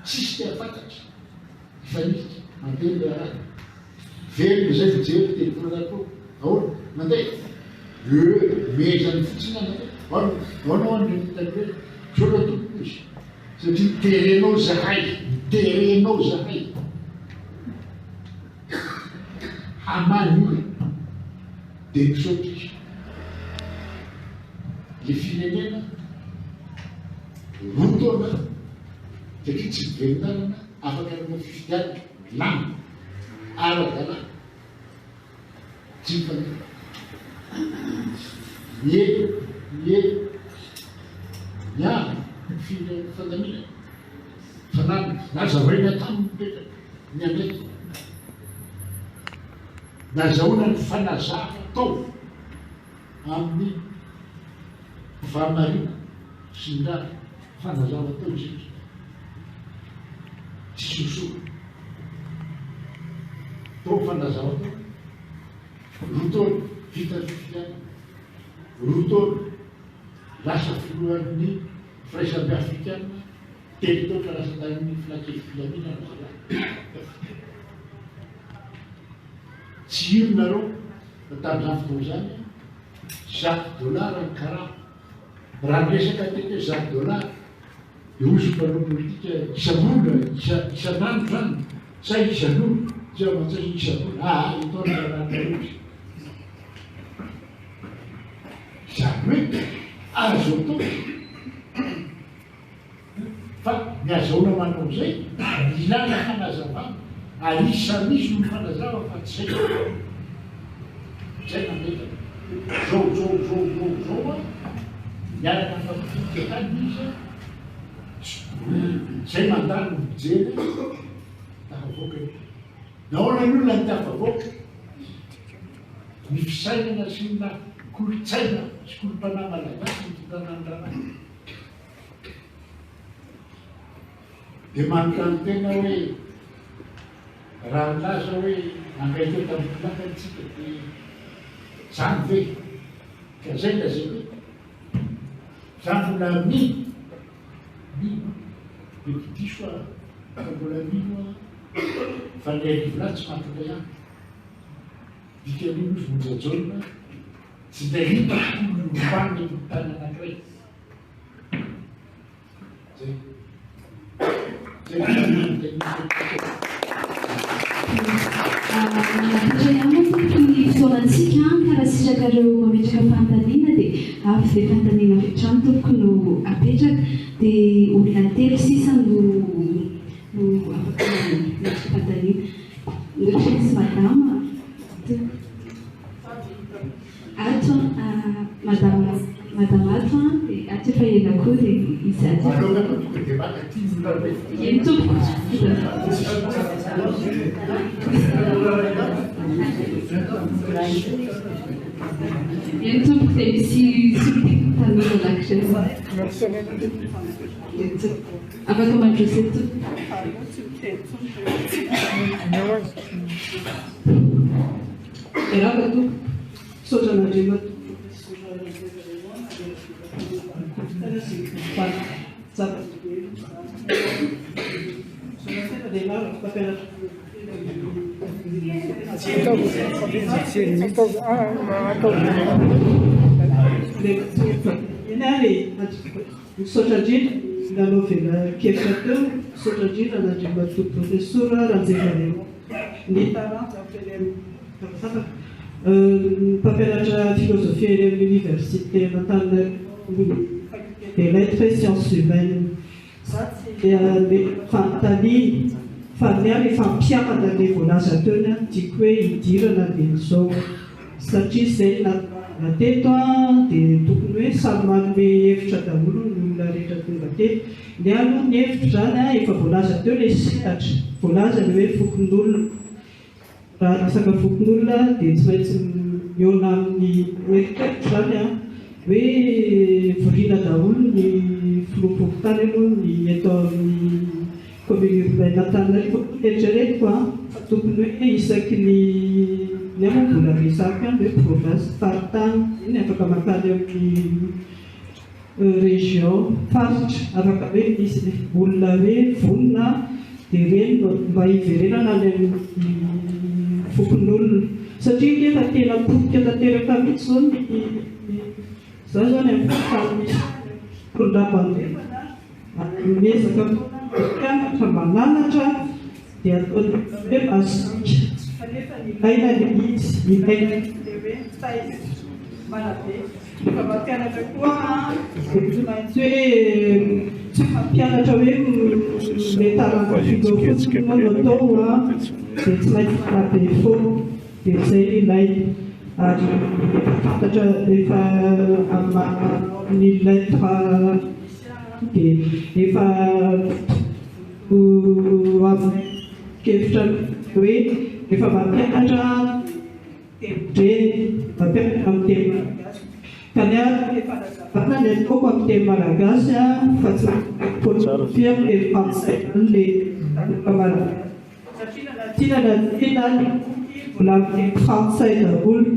tsisy tia fantatra ifanity mandeha le araha velona zay fijery telefonatao ahoana mandeha mezany fotsiny anao andrentany hoe sola tompoko izy satria terenao zahay terenao zahay hamany olo dia misaotra izy le firenena rotona satria tsy mivelintanana afaka nana fifidianana lamy ara-dalàna tsy mifanina mielo miaro fandamina fanamy nazavaina taminy petraka ny andraiky nazahoana ny fanazava tao amin'ny vamarina sy ny raha fanazava tao izy tsy sosoa tao fanazava tao rotolo vita fifidiana rotolo lasa filohan'ny firaisamby afrikana telo taotra lasa tamin'ny filakefilamina tsy ino nareo tamin'izany fotoana zany $100 ny karaha raha miresaka tete $100 dia ozy mpanao politika isan'olona isan'andro zany sa isan'olo tsy amantsay isan'olo itona rahantarozy zany hoe azo atao fa miazaona manao zay ilana fanazavana anisan'izy no fanazava fa tsy zay nametaka zao miaraka fafitikany izy zay mandalo ny mijery tafavoaka nahoana ny olona ny tafavoaka ny fisainana sy na kolotsaina sy kolom-panahy malagasy ny tanàndrana. Dia manontany tena hoe raha milaza hoe nangay teo tamin'ny lakantsika dia zany ve ka zay la zay hoe za mbola mino dia diso fa mbola mino fa ny arivola tsy mampilay any dikan'io vonjajaona tsy dia hita olombany ny tany anankiray zay Ny fotoanantsika karaha sitrakareo mametraka fantaniana dia avy izay fantaniana avy hatrany tompoko no apetraka dia olona telo sisa no afaka metraka fantaniana. Ohatra sy madama ato madama ato dia ato efa ela koa dia izy ato eny tompoko eny tompoko dia misy tanora lakitra afaka mandroso eto Errata tu, soja na jima tu, la novela Kefrateu, Sotragina, la Jimatu, professora Ranzevane. Papelatra philosophie et l'université, maintenant des lettres et sciences humaines. Fantali, fanary efa mpiakana le voalaza teony tiako hoe hidirana dia izao satria izay na teto dia tokony hoe samy manome hevitra daholo ny olona rehetra tonga teto. Ny aloha ny hevitra zany efa voalaza teo ilay sitatra, voalaza ny hoe fokon'olona. Raha resaka fokon'olona dia tsy maintsy miona amin'ny eritreritro zany hoe voriana daholo ny filompokotany aloha ny eto amin'ny commune urbaine Antananarivo eritreretiko fa tokony hoe isaky ny amam-bola resaka hoe province faritany iny afaka makany amin'ny région faritra afaka hoe misy olona hoe vonona dia reny mba hiverenana ny fokon'olona satria efa tena potika tanteraka mihitsy zao za zany amin'ny tany misy mpondram-bandevana miezaka mpianatra mananatra dia ataony hoe azika fanefa ny ilaina ny izy ilaina hoe taizy manabe fa mampianatra koa tsy maintsy hoe tsy mampianatra hoe metarana filofotsiny moa no atao dia tsy maintsy manabe fo dia zay ilaina ary fantatra efa amin'ny lettre dia efa kevitra hoe efa mampianatra temidreny mampianatra amin'ny teny malagasy kanefa efa nazavana ny ataoko amin'ny teny malagasy fa tsy potsofia le français le malagasy satria nanatina mbola amin'ny français daholo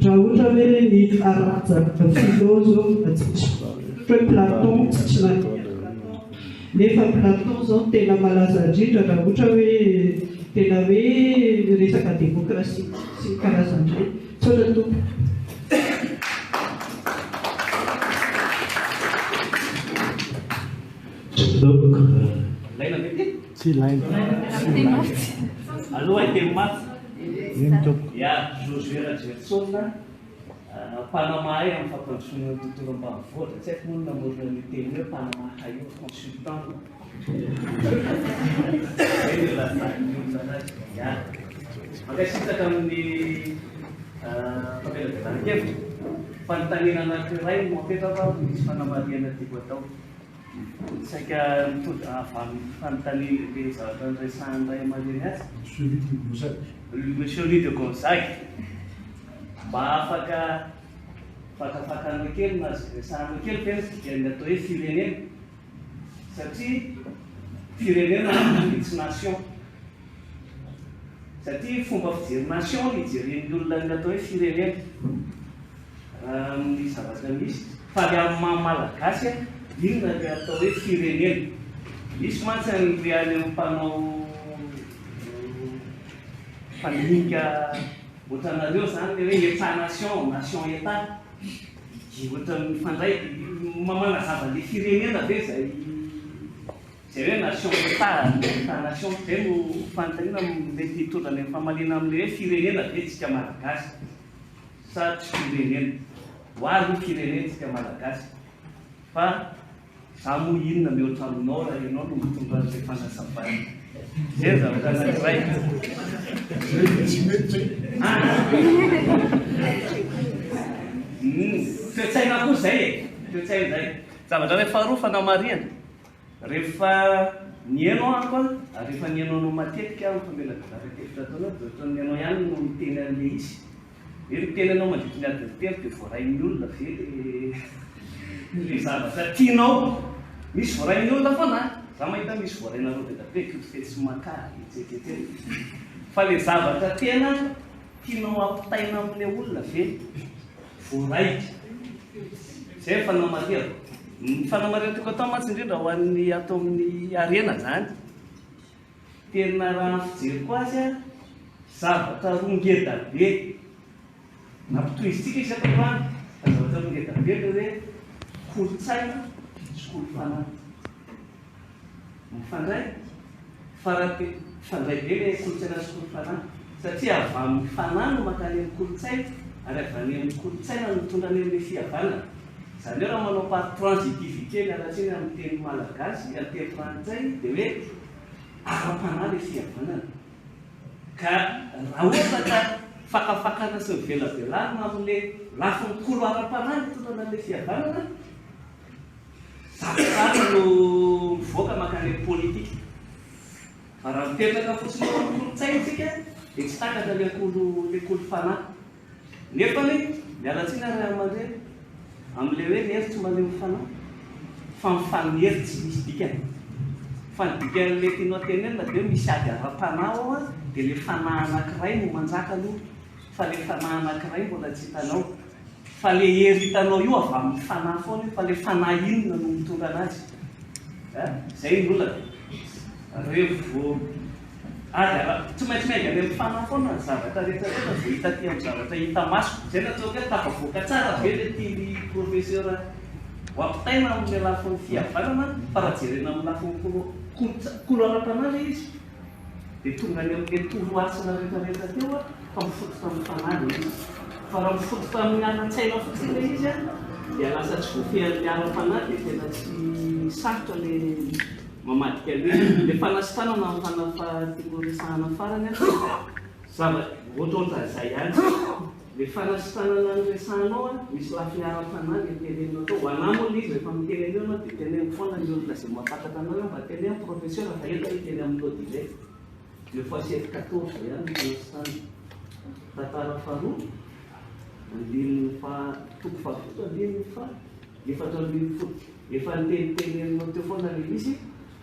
raha ohatra hoe ny aranjaka philosophe hoe Platon tsy nefa Platon zao tena malaza indrindra raha ohatra hoe tena hoe resaka démocratie sy ny karazan'izay tsotra tompo. Tsy laina. Aloha teny maty. Ya, Josué Rajertsona, Panamahay amin'ny fampandrosoana ny tontolo ambanivohitra, tsy haiko moa namorona ny teny hoe Panamahay io consultant. Makasitaka amin'ny fampielazan-kevitra, fanontaniana anankiray no apetraka misy fanamariana tiako atao. Saika mitody fanontaniana le zavatra niresahan'iray aman-dreny azy. Monsieur Louis de Gonzague, mba afaka fakafakana kely na resahana kely tena dia ny atao hoe firenena satria firenena tsy nation satria fomba fijery nation ny ijeren'ny olona ny atao hoe firenena ny zavatra misy fa le amin'ny maha-malagasy inona le atao hoe firenena misy mantsy le any amin'ny mpanao faninika ohatranareo zany le hoe état nation nation état ohatra mifandray manazava le firenena be zay hoe nation état nation zay no fanontaniana mety hitondra ny famalina amin'le hoe firenena be tsika malagasy sa tsy firenena hoary ny firenena tsika malagasy fa za moa inona mihoatra aminao raha ianao no mitondra an'izay fanazavana zay zavatra anankiray toe-tsaina koa zay e toe-tsaina zay zavatra hoe faharoa fanamariana rehefa nienao ako a rehefa nienao no matetika fa mela darakevitra ataonao dia ohatra nienao ihany no miteny an'le izy hoe miteny anao mandritry ny adiny telo dia voarain'ny olona ve le zavatra tianao misy voarain'ny olona foana za mahita misy voaraina roa dia dabe kifety sy makary etsetsetera fa le zavatra tena tianao ampitaina amin'le olona ve voaraitra zay fanamarihana ny fanamarihana toko atao mantsy indrindra ho an'ny atao amin'ny arena zany tena raha fijery koa azy a zavatra rongeda be nampitoizitsika isakatoany fa zavatra rongeda be le hoe kolotsaina sy kolofanahy mifandray fandray be le kolotsaina sy kolofanahy satria avy amin'ny fanahy no makany amin'ny kolotsaina ary avy any amin'ny kolotsaina no mitondra any amin'le fihavanana zany hoe raha manao par transitivité miaratsiny amin'ny teny malagasy ateny frantsay dia hoe ara-panahy le fihavanana ka raha ohatra ka fakafakana sy mivelavelana amin'le lafin'ny kolo ara-panahy mitondrana an'le fihavanana zavatra no mivoaka makany amin'ny politika fa raha mipetraka fotsiny eo amin'ny kolotsaina tsika dia tsy takatra le kolo fanahy nefa ny mialatsiny ray aman-dreny amin'le hoe mieritsy malemy fanahy fa mifanieritsy misy dikany fa ny dikan'le tianao tenenina dia hoe misy ady ara-panahy ao a dia le fanahy anankiray no manjaka aloha fa le fanahy anankiray mbola tsy hitanao fa le hery hitanao io avy amin'ny fanahy foana fa le fanahy inona no mitondra anazy zay ny olona revo tsy maintsy mainga any amin'ny fanahy foana ny zavatra rehetrarehetra vo hita ty amin'ny zavatra hita maso zay natsoka hoe tafavoaka tsara be le tiany professeur ho ampitaina amin'le lafin'ny fihavanana fa raha jerena amin'ny lafin'ny kolo ara-panahy le izy dia tonga any amin'le toroasina rehetrarehetra teo a fa mifototra amin'ny fanahy le izy fa raha mifototra amin'ny anan-tsaina fotsiny le izy a dia lasa tsy voafehan'le ara-panahy dia tena tsy sarotra le mamadika le fanasitanana amin'ny fanafatikorisanana farany zavatra ohatrohatra zay ihany le fanasitanana ny resanao a misy lafiny ara-panahy le tenenao tao ho anahy moa le izy rehefa miteneneo anao dia teneny foana ny olona zay mahafatatra anao eo mba teneny professeur fa enta hiteny amin'ny lodile 2014 ihany nostany tantara faharoa andininy toko fahafito andininy fa efatra andininy folo efa nitenitenenao teo foana le izy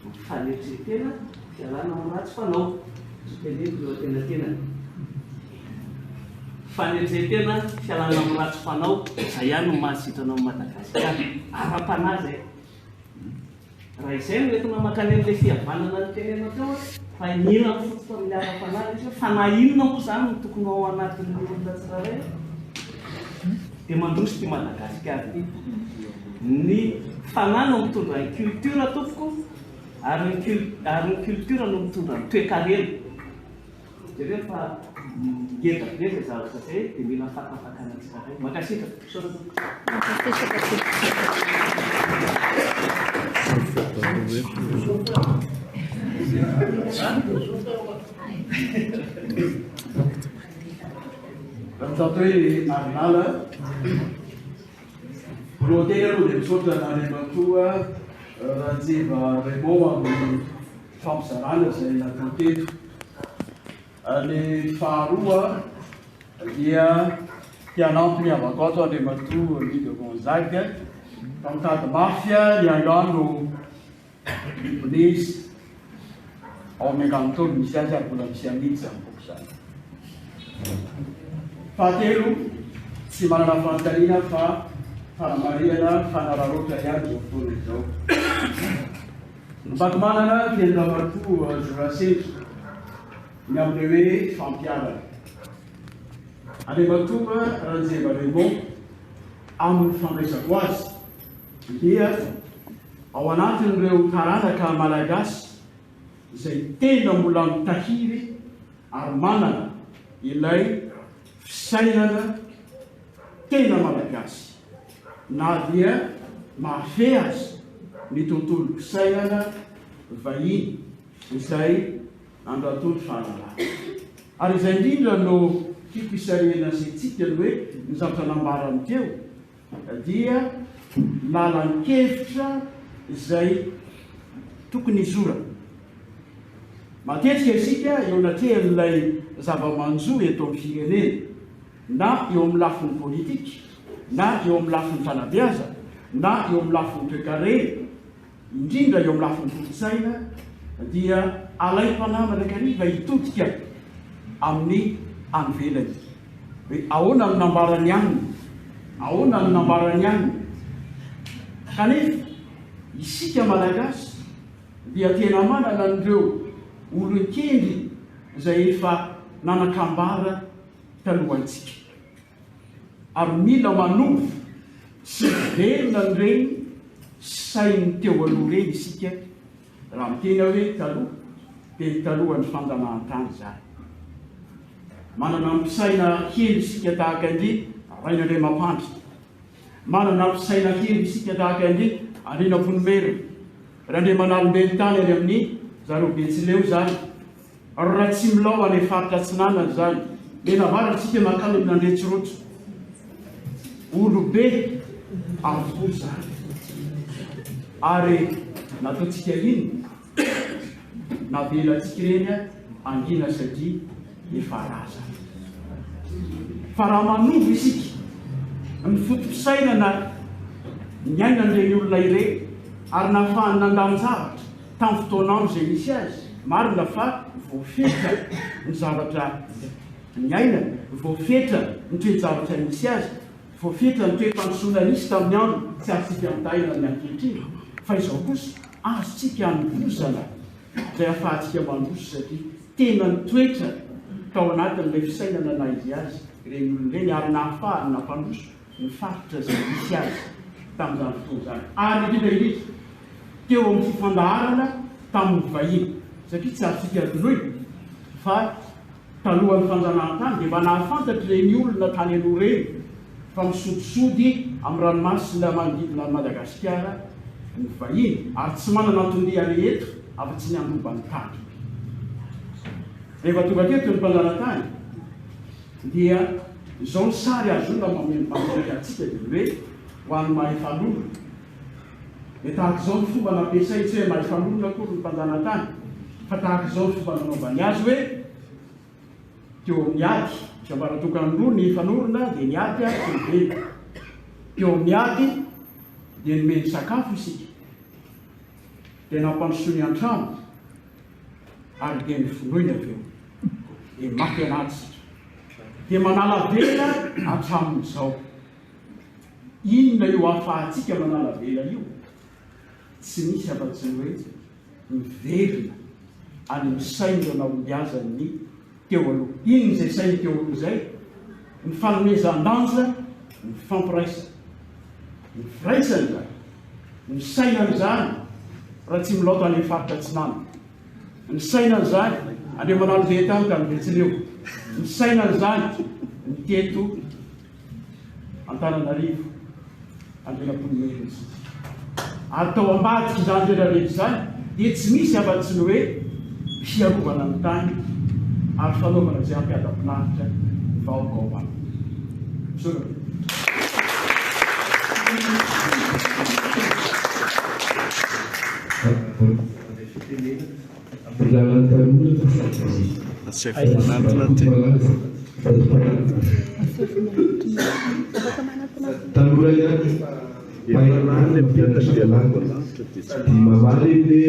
mifanetsetena fialana amin'ny ratsy fanao teneny eo atenatenany fanetsetena fialana amin'ny ratsy fanao zay ihany no mahasitranao Madagasikara ara-panahy zay raha izay no entina makany amin'le fihavanana ny tenenao teo fa inona mifototra amin'ny ara-panahy izy fanahy inona moa zany no tokony ao anatin'ny olona tsiraray dia mandroso ty Madagasikara ny fanahy no mitondra ny culture tompoko ary ny culture no mitondra ny toe-karena dia rehefa ngeda be zay zavatra zay dia mila fakafakana tsiraray makasika Tanto hoe Arnala Brodera aloha dia misaotra n'Andriamatoa Rajiva Raymond amin'ny fampizarana izay natao teto. Ny faharoa dia mpianampy miavaka ato Andriamatoa Ligue Gonzague mitady mafia ny androano polisy ao amin'ny ankanontolo misy azy ary mbola misy anitsy amin'nyboko izany. Fahatelo, tsy manana fanontaniana fa fanamariana fanararoatra ihany zao fotoana izao. Ny manana dia Andriamatoa Zorasetra ny amin'ilay hoe fampiarana. Andriamatoa Ranjeva Raimond amin'ny fandraisako azy dia ao anatin'ireo taranaka malagasy izay tena mbola mitahiry ary manana ilay fisainana tena malagasy na dia mahafehy azy ny tontolo fisainana vahiny izay andratony fahalalana. Ary izay indrindra no tiako hisarihana antsika ny hoe ny zavatra nambarany teo dia lalan-kevitra izay tokony izora. Matetika isika eo anatrehan'ilay zava-manjo eto amin'ny firenena na eo amin'ny lafin'ny politika na eo amin'ny lafin'ny fanabeazana na eo amin'ny lafin'ny toe-karena indrindra eo amin'ny lafin'ny kolotsaina dia alai-panamana kariva hitodika amin'ny anivelany hoe ahoana ny nambarany aminy, ahoana ny nambarany aminy. Kanefa isika malagasy dia tena manana an'ireo olon-kendry izay efa nanakambara talohantsika ary mila manovy sy velona n'ireny sainy teo aloha reny isika raha mitena hoe taloha dia ny talohan'ny fandanahantany zany. Manana mpisaina kely isika tahaka indry Rainandray Mampandry, manana mpisaina kely isika tahaka indry Andrina Ponomerina, Randray Manalombely tany any amin'ny zareo Betsileo zany, raha tsy milao any faritra Atsinanana zany, le navaratsika makany amin'ny Nandretsirotra, olobe avokoa zany. Ary nataontsika ino navelatsika reny angina satria efa raza. Fa raha manovy isika ny fotom-pisainana ny ainan'ireny olona ireny ary nahafahany nandany zavatra tamin'ny fotoanandro izay misy azy, marina fa voafetra ny zavatra ny ainana, voafetra ny toe-javatra misy azy, voafetra ny toe-pandrosoana nisy tamin'ny andro tsy azontsika mitaina ny ankehitriny. Fa izao kosa azontsika hanovozana izay ahafahantsika mandroso satria tena nitoetra tao anatin'ilay fisainana na izy azy ireny olona ireny ary nahafahany nampandroso ny faritra izay misy azy tamin'izany fotoana zany. Ary indrindra indrindra teo amin'ny fifandaharana tamin'ny vahiny satria tsy azontsika adinoy fa talohan'ny fanjanahantany dia mba nahafantatra ireny olona tany aloha reny fa misodisody amin'ny ranomasina manodidina Madagasikara ny vahiny ary tsy manana antondia rehetra afa-tsy ny androbany tany. Rehefa tonga teto ny mpanjanantany dia izao ny sary azona mametraka antsika dia hoe ho an'ny mahefan'olona. Dia tahaka izao ny fomba nampiasainy tsy hoe mahefan'olona akory ny mpanjanantany fa tahaka izao ny fomba nanaovany azy hoe teo amin'ny ady sambaratokany roa ny fanorona dia ny ady tevely. Teo amin'ny ady dia nomeny sakafo isika dia nampandrosoany an-trano ary dia nifonoiny avy eo dia mafy anaty dia manala vela hatramin'izao. Inona io ahafahantsika manala vela io? Tsy misy afa-tsy ny hoe miverina any misaina naombiazan'ny teo aloha. Iny izay sainy teo aloha izay? Ny fanomezan-danja, ny fampiraisana. Ny firaisana zany, ny sainany zany raha tsy milaoto any amin'ny faritra Atsinanana. Ny sainany zany andreo manalo ve tany ka ny Betsileo. Ny sainany zany ny teto Antananarivo, Andrina Ponomerina. Ary tao ambadika izany rehetrarehetra zany dia tsy misy afa-tsy ny hoe fiarovana ny tany ary fanaovana izay ampiadam-pinaritra vaoka ao aminy. Asefa manantona ty. tanora ihany mahalan'ny mpianatra fialana dia mamaly hoe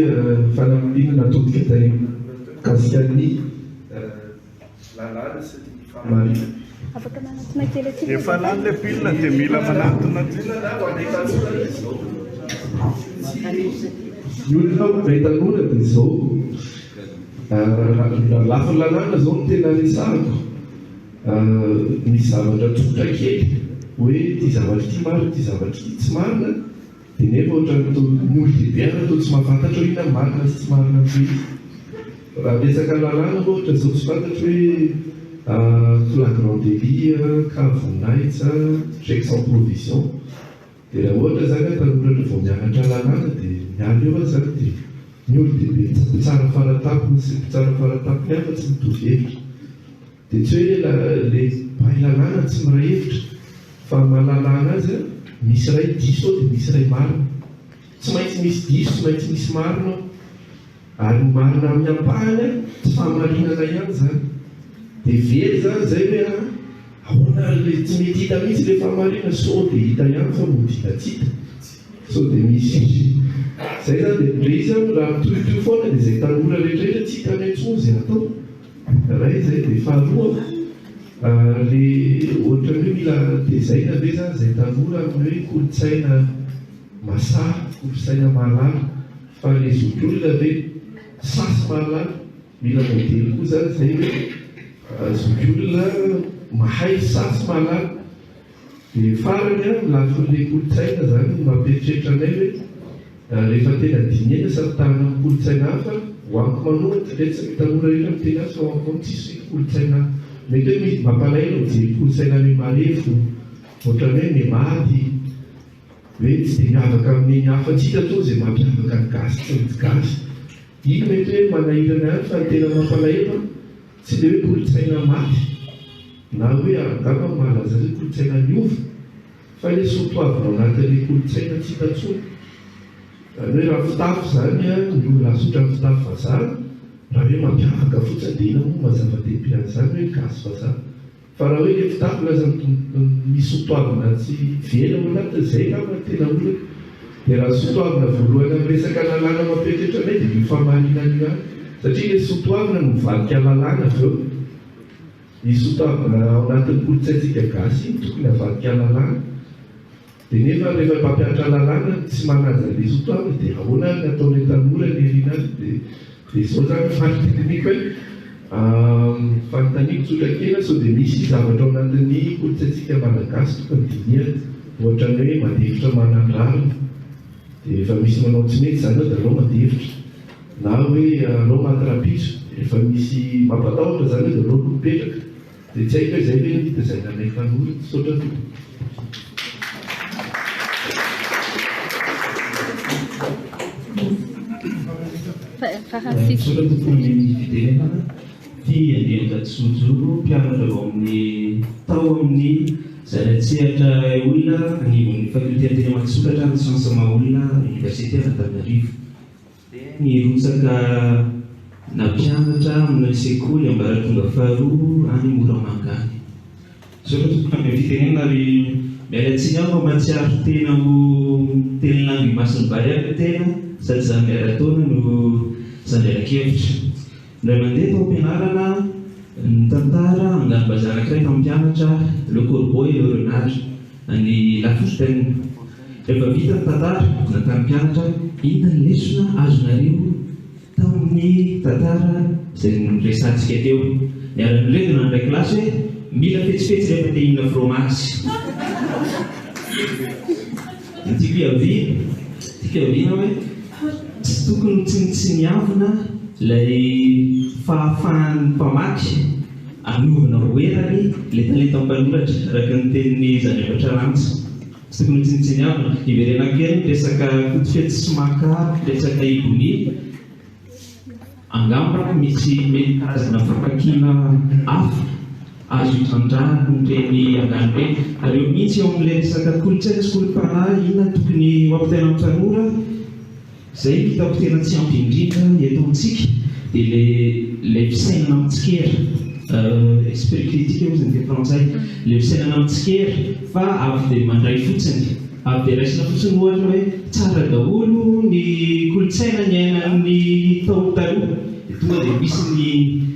fanamiliana natodika tany kasikan'ny lalàna sy fahamarina efa lany le pilina dia mila manatona ny olona may tanora dia izao lafiny lalàna zao no tena resahako misy zavatra tsotra kely hoe ty zavatra ty marina ty zavatra ty tsy marina dia nefa ohatran'ny olon-dehibe ana atao tsy mahafantatra hoe inona marina sy tsy marina be raha resaka lalàna ohatra zao tsy fantatra hoe flagrant délit cavonaitsa chèque sans provision dia raha ohatra zany tanora vao mianatra lalàna dia miala eo zany dia ny olon-dehibe mpitsara faratapony sy mpitsara faratapony hafa tsy mitovy hevitra dia tsy hoe le mpahay lalàna tsy miray hevitra fa mahalalàna azy misy ray diso dia misy ray marina tsy maintsy misy diso tsy maintsy misy marina ary marina amin'ny ampahany tsy fahamarinana ihany zany dia very zany zay hoe ahoana le tsy mety hita mihitsy le fahamarina so dia hita ihany fa modina tsy hita so dia misy zay zany dia ndre izy raha mitohitohy foana dia zay tanora rehetrarehetra tsy hita maintsony zay atao ray zay dia faharoa le ohatra hoe mila tezaina ve zany zay tanora amin'ny hoe kolotsaina masaha kolotsaina mahalala fa le zokiolona ve sasy mahalala mila modely koa zany zay hoe zokiolona mahay sasy mahalala dia farany lafin'le kolotsaina zany mampieritreritra anay hoe rehefa tena diniena saritahana amin'ny kolotsaina hafa hoaniko manohatra letsaka tanora rehetra miteny azy fa hoaniko tsisy kolotsaina mety hoe misy mampalahelo mijery kolotsaina ny marefo ohatran'ny hoe mimady hoe tsy dia miavaka amin'ny hafa tsy hita to zay mampiavaka ny gasy tsy ny gasy iny mety hoe manahirana ihany fa tena mampalahelo tsy dia hoe kolotsaina maty na hoe angamba malaza hoe kolotsaina miova fa le sotoavina ao anatin'le kolotsaina tsy hita tsony hoe raha fitafy zany ny olona azotra ny fitafy vazaha raha hoe mampiavaka fotsiny dia ina moa mazava-dehibe an'izany hoe gasy vazaha fa raha hoe le fitafy laza misy sotoavina tsy vela ao anatin' zay nama tena olona dia raha sotoavina voalohany amin'ny resaka lalàna mampieritreritra anay dia io fahamarinana io any satria le sotoavina no mivalika lalàna avy eo ny sotoavina ao anatin'ny kolotsaintsika gasy iny tokony havalika lalàna dia nefa rehefa mpampianatra lalàna tsy manaja le sotoavina dia ahoana ny ataon'le tanora ny riana azy dia izao zany fanontaniako hoe fanontaniako tsotra kely sao dia misy zavatra ao anatin'ny kolotsaintsika malagasy tokony diniana ohatran'ny hoe mandevitra manandrarina dia efa misy manao tsy mety zany ao dia alao mandevitra na hoe alao maty-rapitra efa misy mampatahotra zany dia alao lopetraka dia tsy haiko hoe zay hoe nita zay nanay tanora tsotra to sotra tokony fitenenana ty andian-datsojoro mpianatra ao amin'ny tao amin'ny zanatsehatra olona anivon'ny fakulté tena matsoratra ny siansa maha-olona université Antananarivo dia nirotsaka nampianatra amina sekoly ambaratonga faharoa any Moramangany sotra tokony amin'ny fitenenana ary mialatsiny aho matsiaro tena ho telin'andro imasiny vary aby tena sady za miara-taona no zanderan-kevitra ndray mandeha tao am-pianarana ny tantara angano-bazaha anankiray tampianatra le corbeau et le renard any lafositany rehefa vita ny tantara natany mpianatra inona ny lesona azonareo tamin'ny tantara zay niresantsika teo niara-niredina andray kilasy hoe mila fetsifetsy rehefa te hihina fromage tiako hiaviana hoe tsy tokony tsy niavina ilay fahafahan'ny mpamaky anovina roerany le talenta mpanoratra araka ny tenin'ny zanevatra rantsa tsy tokony tsy niavina iverena kely resaka kotifety sy maka resaka ibony angamba misy mety karazana fampakina hafa azo itrandrano reny angano reny ary eo mihitsy eo amin'ilay resaka kolotsaina sy kolom-panahy inona tokony mampitaina amin'ny tanora zay hitako tena tsy ampy indrindra eto amintsika dia le fisainana amintsikera esprit critique moa zany dia frantsay le fisainana amitsikery fa avy dia mandray fotsiny avy dia raisina fotsiny ohatra hoe tsara daholo ny kolotsaina ny aina amin'ny taona taloha dia tonga dia misy ny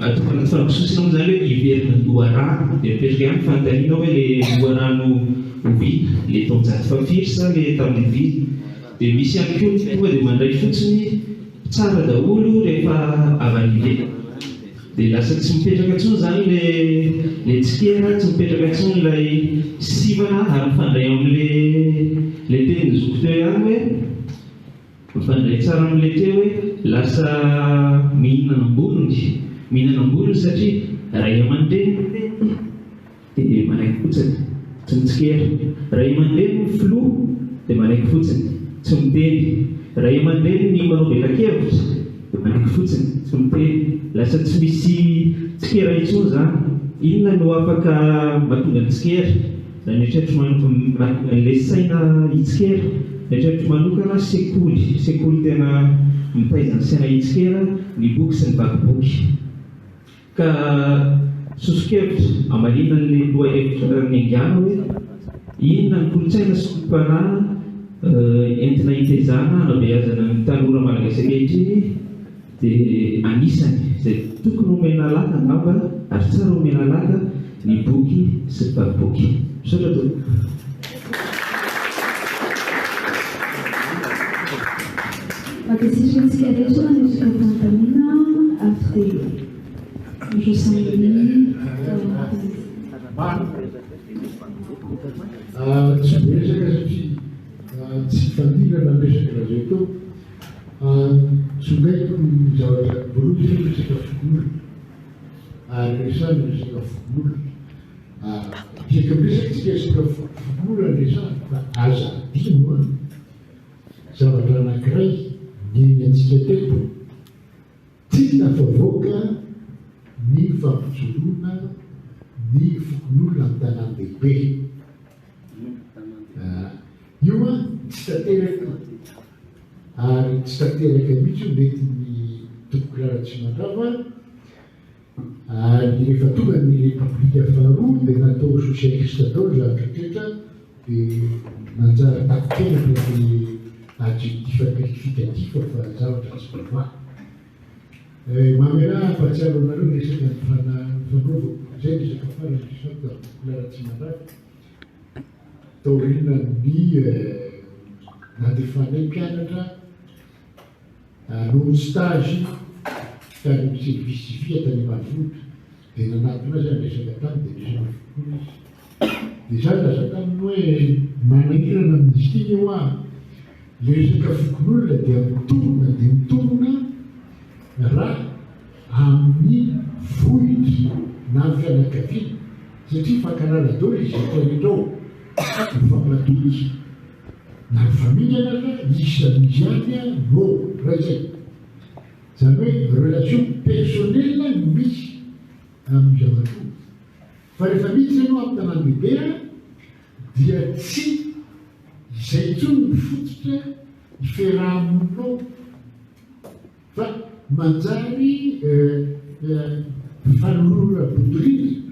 atoko anaty fanapososina moa zany hoe iverina loharano dia mipetraka ihany fanontaniana hoe le loharano ovina le taonjato fafiry sa le tamin'ny vily dia misy ihany koa tonga dia mandray fotsiny tsara daholo rehefa avanive dia lasa tsy mipetraka intsony zany le tsikera tsy mipetraka intsony ilay sivana ary mifandray amin'le teny zoko teo ihany hoe mifandray tsara amin'le teo hoe lasa mihinana ambolony satria ray aman-dreny dia manaiky fotsiny tsy mitsikera ray aman-dreny filoha dia manaiky fotsiny tsy miteny ray aman-dreny ny manao bela-kevitra dia manaiky fotsiny tsy miteny lasa tsy misy tsikera intsony zany inona no afaka mahatonga ny tsikera zany eritreritro mahatonga an'le saina hitsikera eritreritro manokana sekoly tena mitaizany saina hitsikera ny boky sy ny vakiboky ka sosokevitra amalina n'le lohahevitra ny angana hoe inona ny kolotsaina sy kolom-panahy entina hitezana anabeazana ny tanora malagasy ankehitriny dia anisany izay tokony omena laka angamba ary tsara omena laka ny boky sy ny vakiboky misaotra to Makasitritsika rehetra resaka fanontaniana avy dia rosaminy tsy resaka satria tsy fandirana resaka raha zao tao tsongaiko zavatra voalohany resaka fokonola ary resany resaka fokonola resaka miresakytsika resaka fokonola resany fa aza adino a zavatra anankiray nyeny antsika teto tsy tafavoaka ny fampijoroana ny fokonola amin'ny tanan-dehibe io a tsy tanteraka ary tsy tanteraka mihitsy mety ny tokolara tsy mandrava ary rehefa tonga ny repoblika faharoa dia natao sosialista tao zavatra tretra dia manjara takokenaka ny adjectif qualificatif fa zavatra tsy bava mamela ampatsiaro anareo resaka ny fanaovako zay resaka farany resaka tokolara tsy mandrava taorina ny nadefanay mpianatra noho stage tany amin'ny service civil tany ambanivohitra dia nanatona zany resaka tany dia resaka fokonola dia zany laza taminy hoe manahirana amin'izy ity eo a le resaka fokonola dia mitomona raha amin'ny vohitra na ny fianakaviana satria fankanana dao izy ataonindreo mifampilatoky na ny famille anaka isan'izy any a no raha zay zany hoe relation personnelle no misy amin'ny zavatra fa rehefa miditra ianao amin'ny tanan-dehibe a dia tsy izay intsony mifototra iferahamoninao fa manjary fanolora botorina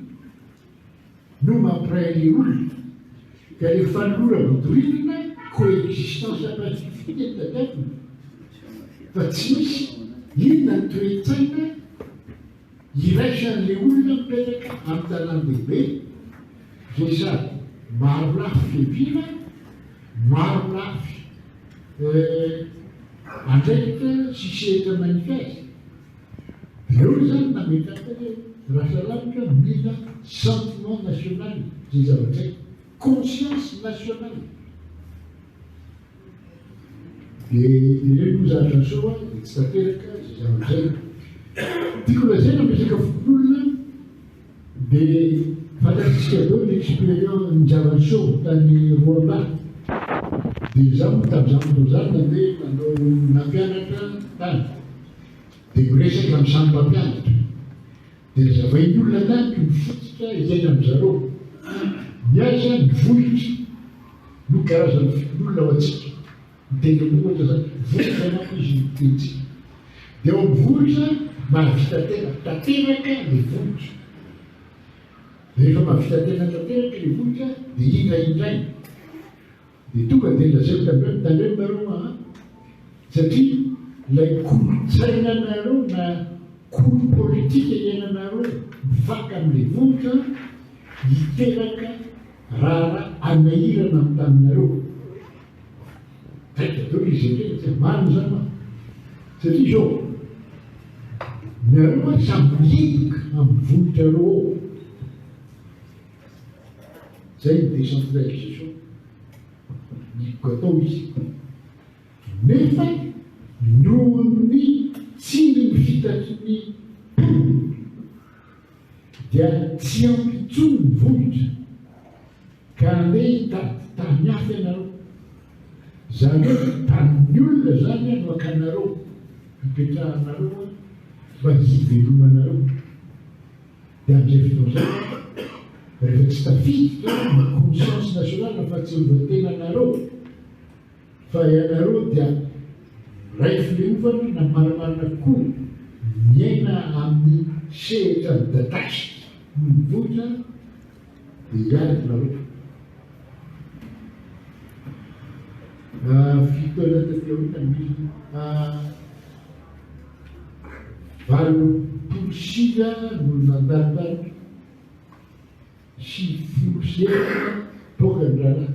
no mampiray le olona ka le fanolora botorina coexistence pacifique tadiavina fa tsy misy inona ny toe-tsaina iraisan'le olona mipetraka amin'ny tanan-dehibe zay sady maro lafy fehivina maro lafy andraikitra sy sehatra manifeste eo zany nametaka raha salamika mila sentiment national zay zavatra conscience nationale dia ireny moa zavatra soa dia tsy tanteraka zay zavatra zay tiako lazaina resaka fokonola dia fantatsika dao l'expérience ny zava-so tany Rwanda dia zaho tamin'izany zany nandeha nanao nampianatra tany dia miresaka amin'ny samy mpampianatra dia zavainy olona tany ko mifototra izaina amin'izareo miasa ny vohitra no karazany fokonola ao antsika mitendry ohatra zany vohitra manko izy mitetsika dia eo mivohitra mahavita tena tanteraka le vohitra. Rehefa mahavita tena tanteraka le vohitra dia indraindray dia tonga dia lazay tandreo nareo satria ilay kolotsainanareo na kolo politika iainanareo mivaka amin'ilay vohitra hiteraka raha anahirana amin'ny taminareo. Taika teo izy ndray mano zany satria zao nareo samy mihiboka amin'ny vohitra reo ao. Zay ny décentralisation mihiboka atao izy. Nefa noho ny tsiny ny fitatry ny dia tsy ampitsony ny vohitra ka andeha hitady tany hafa ianareo. Zany hoe tamin'ny olona zany no akanareo hipetrahanareo mba hivelomanareo. Dia amin'izay fotoana zay rehefa tsy tafiditra ny conscience nationale fa tsy olon-tenanareo fa ianareo dia ray fileovana na marimarina koa miaina amin'ny sehatra midadasika mivohitra dia iary nareo. Fitoana tafiahona misy valopolo sivy no nandanitany sivifolo sy efatra tokan-draharaha.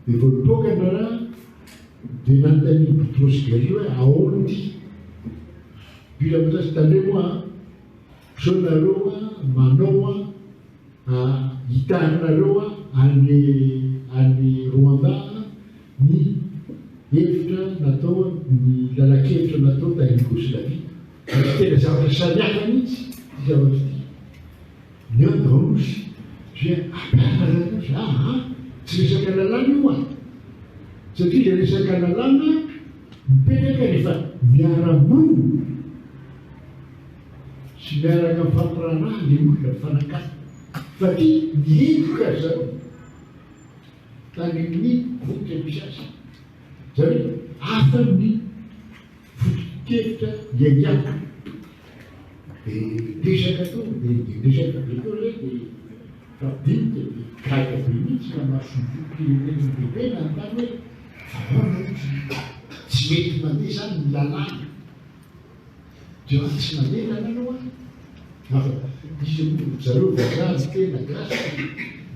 Dia vao tokan-draharaha dia nantany Boutros Ghali hoe ahoana ity bila amin'izay tandreo moa sao nareo manao hitarinareo any Rwanda ny hevitra natao ny lalakevitra natao tany Yougoslavie. Ary tena zavatra samihafa mihitsy ty zavatra ity. Ny andalosy dia ampianarana tsy resaka lalàna io satria le resaka lalàna mipetraka rehefa miara-mono sy miaraka mifampirana le olona mifanakafy. Fa ty mihevoka zareo tany amin'ny vohitra misy azy. Zareo hafa ny foto-kevitra iaiaka. Dia resaka tao dia resaka be tao zay dia fadinika dia gaga be mihitsy na mahasofopireneny bebe na antany hoe ahoana tsy mety mandeha zany ny lalàna. Dia tsy mandeha lalàna ho afa izy zareo vazazy tena gasy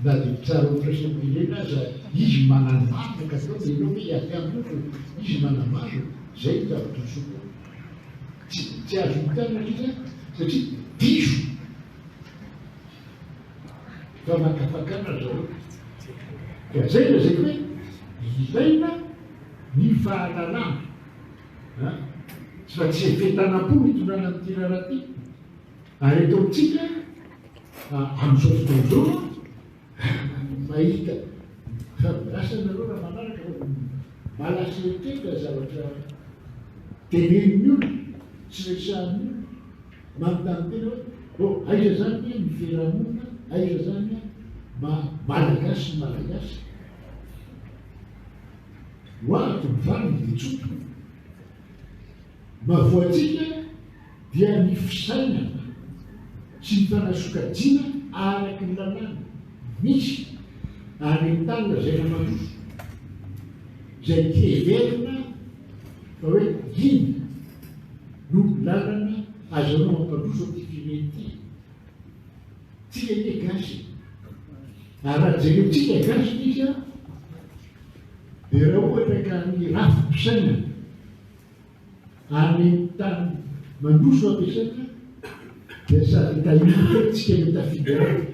na dia tsara firesapirenena aza izy manamano ka tao dia enao hoe avy amin'io izy manamano zay ny zavatra soa tsy azo mitana izy satria diso fa makafakana zareo. Ka zay na zay hoe ilaina ny fahalalàna fa tsy fetanam-po mitondrana amin'ity raharaha ty. Ary eto amintsika amin'izao fotoana zao mahita fa asa nareo raha manaraka malasiteka zavatra tenenin'ny olona tsy resahan'ny olona manontany tena hoe aiza zany ny fiarahamonina, aiza zany malagasy ny malagasy. Hoato mivaliny dia tsotra. Mahavoatsika dia ny fisainana sy ny fanasokajiana araky ny lalàna misy ary ny tanina zay namandroso zay keverina fa hoe iny no lalana azonao mampandroso ty fireny ty. Tsika nie gasy ary raha jereo tsika gasy izy dia raha ohatra ka ny rafi-pisainana any tany mandroso ampiasaina dia sady tahiny tsika mitafidarana.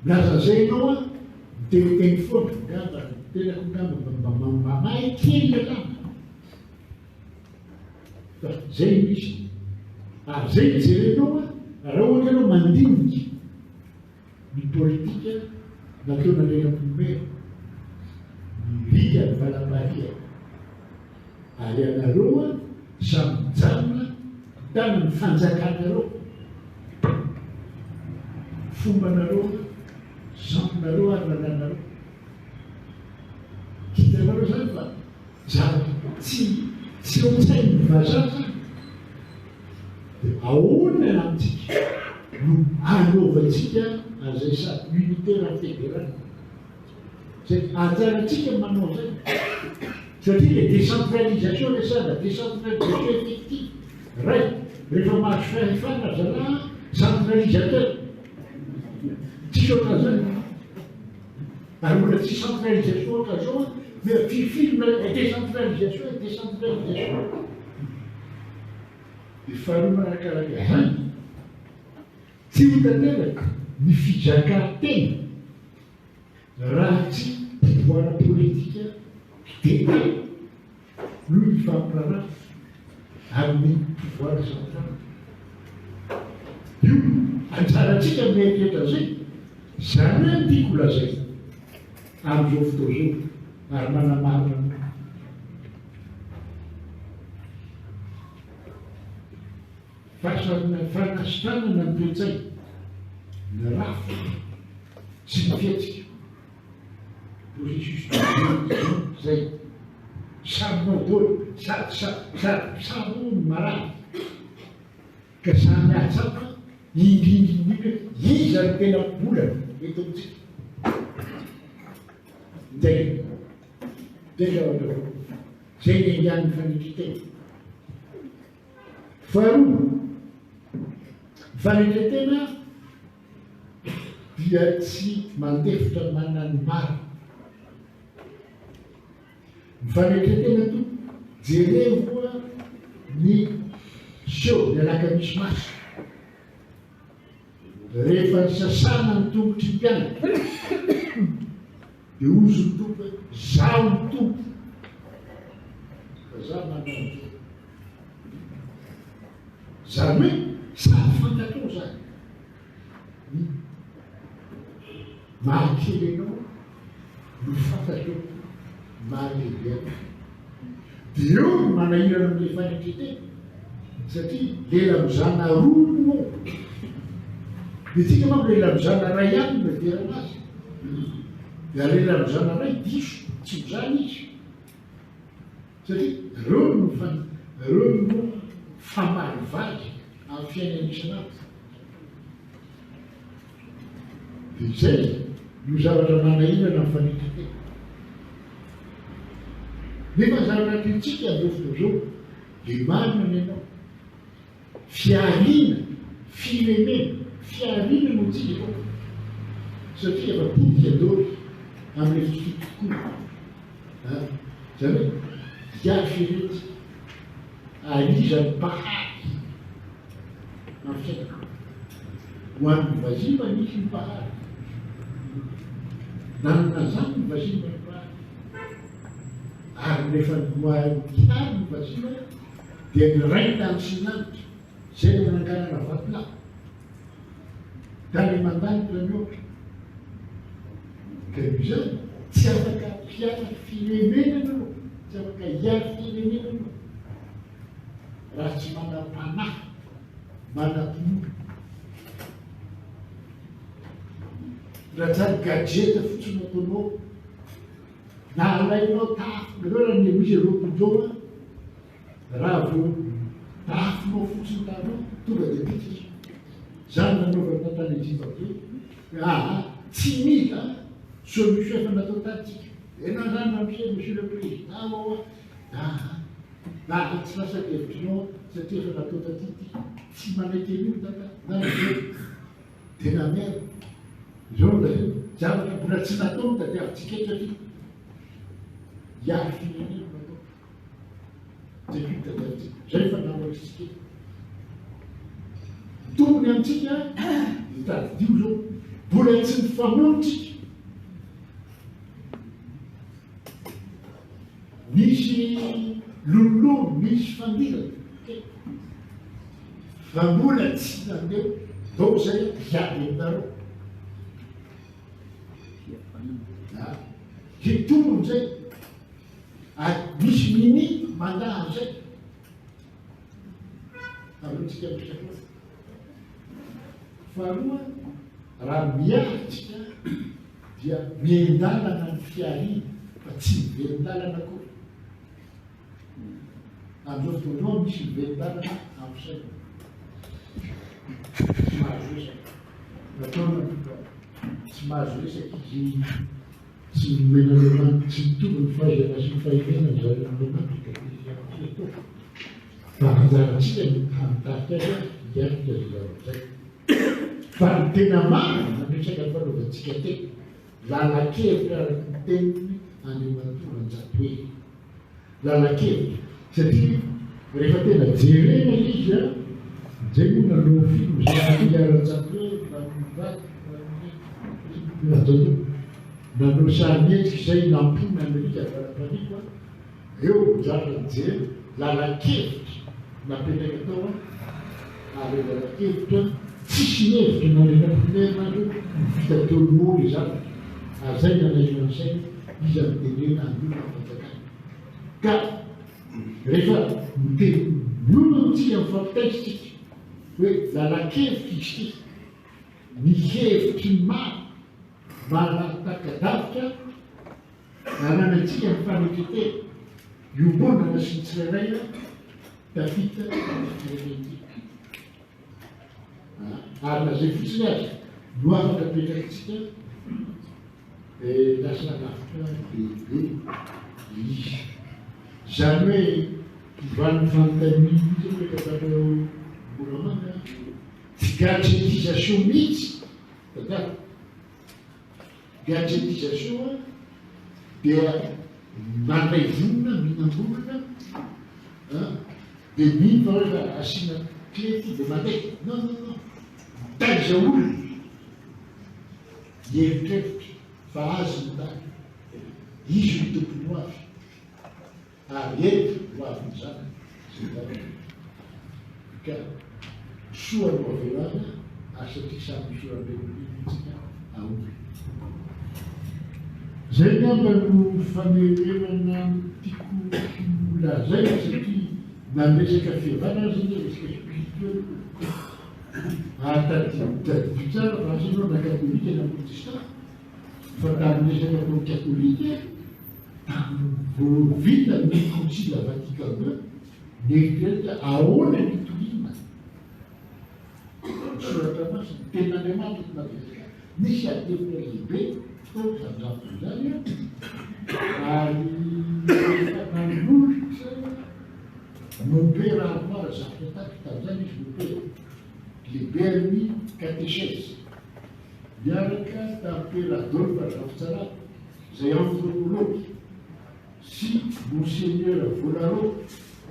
Laza zay ianao miteniteny foana ngamba tenako ngamba mamahay kely lalàna. Fa zay misy ary zay jerenao raha ohatra ianao mandinika ny politika nataona lelamplomera mibika ny valam-paria ary anareo samy mijanona tany ny fanjakanareo fombanareo sampinareo ary lalànareo. Hitanareo zany fa tsy ontsainy vazaha zany dia ahoana amintsika no anaovantsika azay sady unitaire fédéral zay anjarantsika manao zay satria le décentralisation resana décentralisation effective ray rehefa mahazo fahefana zalahy centralisateur tsisy oatra zany ary mbola tsy centralisation oatra zao mais film décentralisation et décentralisation dia faharoa manakaraka zany tsy ho tanteraka ny fizakantena raha tsy pouvoir politika dete no mifampirara amin'ny pouvoir central io anjarantsika mieritreta zay zany hoe tiako lazay amin'izao fotoa zao ary manamarina fanasitranana ny toe-tsay ny rafo sy ny fiatsika processus zay samynao dôly samy marary ka samy atsapa indrindrindrindra iza ny tena bolana eto amitsika nday tena zay ny andian'ny fanitritena faharoa fanitretena dia tsy mandefitra manany maro mifanetretena to jerevoa ny seo ny alaka misy maso rehefa ny sasana ny tongotry ny mpiana dia ozy ny tompo zaho ny tompo fa za manao zany hoe samy fantatao zany mahakely anao no fantatao mahalehibe dia eo manahirana amin'le fanitretena satria lela mizana roa no dia tsika manko lela mizana ray ihany no verana azy dia lela mizana ray diso tsy mizany izy satria reo no famarivagy amin'ny fiainana isan'andro dia zay no zavatra manahirana amin'ny fanitretena nefa zavatra tritsika amin'izao fotoa zao dia manana ny ianao fiarina fiarina no tsika ao satria efa politika dôly amin'ny fitokoa zany hoe diafy rety alizany pahary mafiaina ho an'ny vazima misy ny pahary nanana zany ny vazima ny pahary ary rehefa noaikary ny vazima dia ny raina amin'ny sinanitra zay ny mananganana vatona tany mandanitra ny oatra ka izany tsy afaka piana firemenana no tsy afaka hiary firemenana no raha tsy manam-panahy manam-pinoa raha tsary gadgeta fotsiny ataonao na alainao tafo reo raha ny misy roapinjoa raha vo tafonao fotsiny tanao tonga dia pitika zany nanaovana tany jimbabwe tsy mila solution efa natao tantsika ena zany mampihe monsieur le président oa tsy lasa-kevitrinao satria efa natao tatity tsy manaiky an'io nana dia namera zao da zavatra mbola tsy natao da diavintsika satria hiary firenena natao zay fitadiavintsika zay fa namoatritsika tombony amintsika hitadidio zao mbola tsy nifamonotsika misy lololono misy fandirana fa mbola tsy nandeo donc zay hiady aminareo ke tombony zay ary misy minity mandaha zay amintsika misakafo faharoa raha miaritsika dia miendalana ny fiarina fa tsy miendalana koa Amin'izao fotoana misy mivelintanana amin'ny saina. Tsy mahazo resaka. Nataona tsy mahazo resaka izy tsy menalemana tsy mitovy ny fahaizana sy ny fahinena zareo lemandrika izy amin'ny fotoana. Fa anjarantsika hamitarika azy hiarika azy zavatsay. Fa ny tena marina nametraka ny fanaovantsika tena lalakevitra ny teniny Andriamanitra Njato hoe lalakevitra satria rehefa tena jerena izy a zay moa nalao film zay Njato hoe nanao sarimihetsika izay nampona Amerika avarapaniko eo zara nijery lalakevitra napetraka tao ary lalakevitra tsisy hevitra narenam-pinerina vita tolon'olo zany zay nanaino an'izay izy amitenena an'olona fanjakana ka rehefa miteny olona ntsika mifampitaisitsika hoe lalakevitra izy ty ny hevitry ny maro manataka-davitra ananatsika mifanetretena io mbonana sy ny tsirairay tafita firenentsika ary nazay fotsiny azy no afaka petrakatsika lasa lavitra bebe izy zany hoe ivan'ny fanontaniana izy rehefa tanao moramanga gadgetisation mihitsy tata gadgetisation dia mandray vonona mihinam-bolona dia mino fa rehefa asiana clé ty dia mandeha non non non taiza olona heritrevitra fa azy ny tany izy ny tompony ho avy ary ety ho avy ny zany zay tany ka soa no avelana satria samy soabeitsika aoly zay ngamba no famererana tiako lazay satria nametraka fihavana zany resaka spirituel tadidio tsara fa asanao na katolika na protestant fa tamin'ny resaka atao katolika vao vita ny concile Vatican II neritreritra ahoana ny tolina soratra masina ten'Andriamanitra Madagasikara misy adevitra lehibe tao zanjafo zany ary nanolotra mopera armoara zavatra taky tamin'izany izy mopera liberny catéchèse miaraka tampera Adolphe Ravitsaraka zay anthropologue sy monseigneur Volaro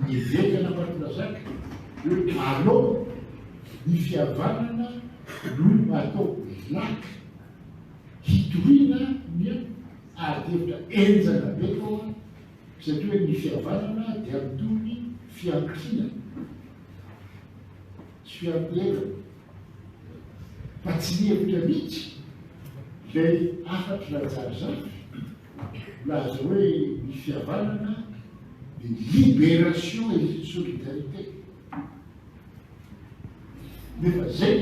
niveka nampatilazaka hoe allo ny fihavanana no atao laka hitoriana ny adevitra enjana be foa satria hoe ny fihavanana dia mitony fiampina sy fiampierana fa tsy nihevitra mihitsy lay afatry lazary zany laza hoe ny fihavanana ny libération et solidarité nefa zay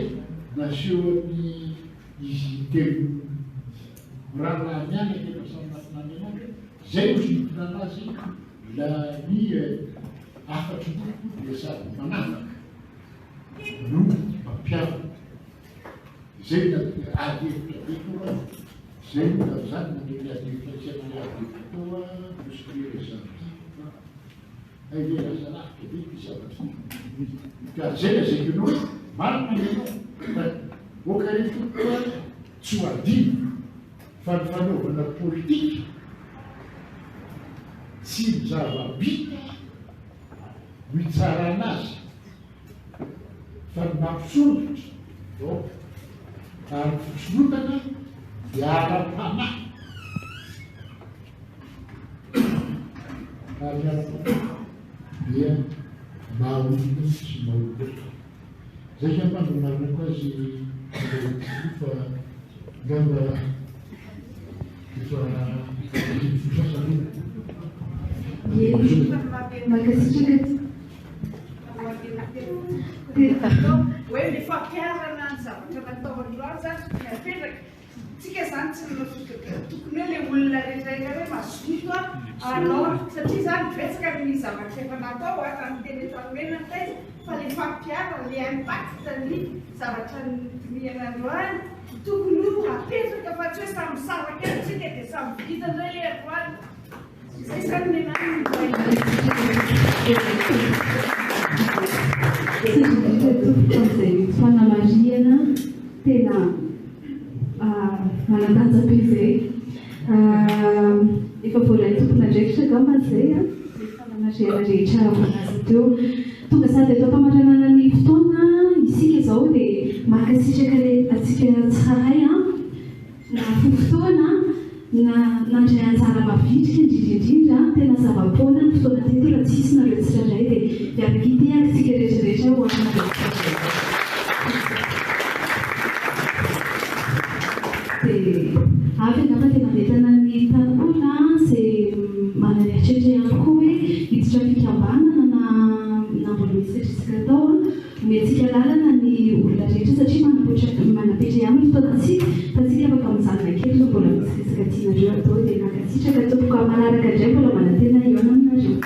naseho amin'ny izy telo rahana miana tena samy nafinan'Andriamanitra zay ozy nitonana azy la ny afatry loko dia sady manafaka no mampiavaka zay na adevitra be koa zay na zany nandrany adevitra siana adevitra toa mospire zantifa aile lasa lavitra be ty zavatra ka zay na zay kenao marina ianao vokarety koa tsy ho adino fa ny fanaovana politika tsy mizava-bita mitsara anazy fa ny mampisondrotra ary fisorotana dia ara-panahy ary ara-panahy dia mahaolona sy maolona zay ka mandomarina koa azy fa ngamba efa fosasanoa hoe ny fampiarana ny zavatra nataon'androany zany napetraka tsika zany tsy tokony hoe le olona rehetrarehetra hoe mazoto a Alors, satria zany betsaka ny zavatra efa natao tamin'ny teny tanonena taiza fa le fampiara le impact ny zavatra nitimiana androany tokony ho apetraka fa tsy hoe samy saraka antsika dia samy vitandray le androany izay zany menany fanamariana tena manadanja be zay efa voaray tompona ndraikitra gama zay fanamariana rehetra voanazy teo tonga sady atao mpamaranana ny fotoana isika zao dia makasitraka atsika tsahay na fotoana nandray anjara mavitrika indrindrindrindra tena zava-poana ny fotoana teto raha tsisy nareo tsirairay dia miaraka ity atsika rehetrarehetra ho amina avy angamba tena metana ny tanora zay mananiatrehitra ihany koa hoe hiditra fikambanana na mbola misy satrisika atao omentsika lalana ny olona rehetra satria manapetra ihany fotoanantsika fa tsika afaka mijanona kely fa mbola misy resaka tianareo atao dia nakasitraka tompoko manaraka indray mbola manantena eo aminareo.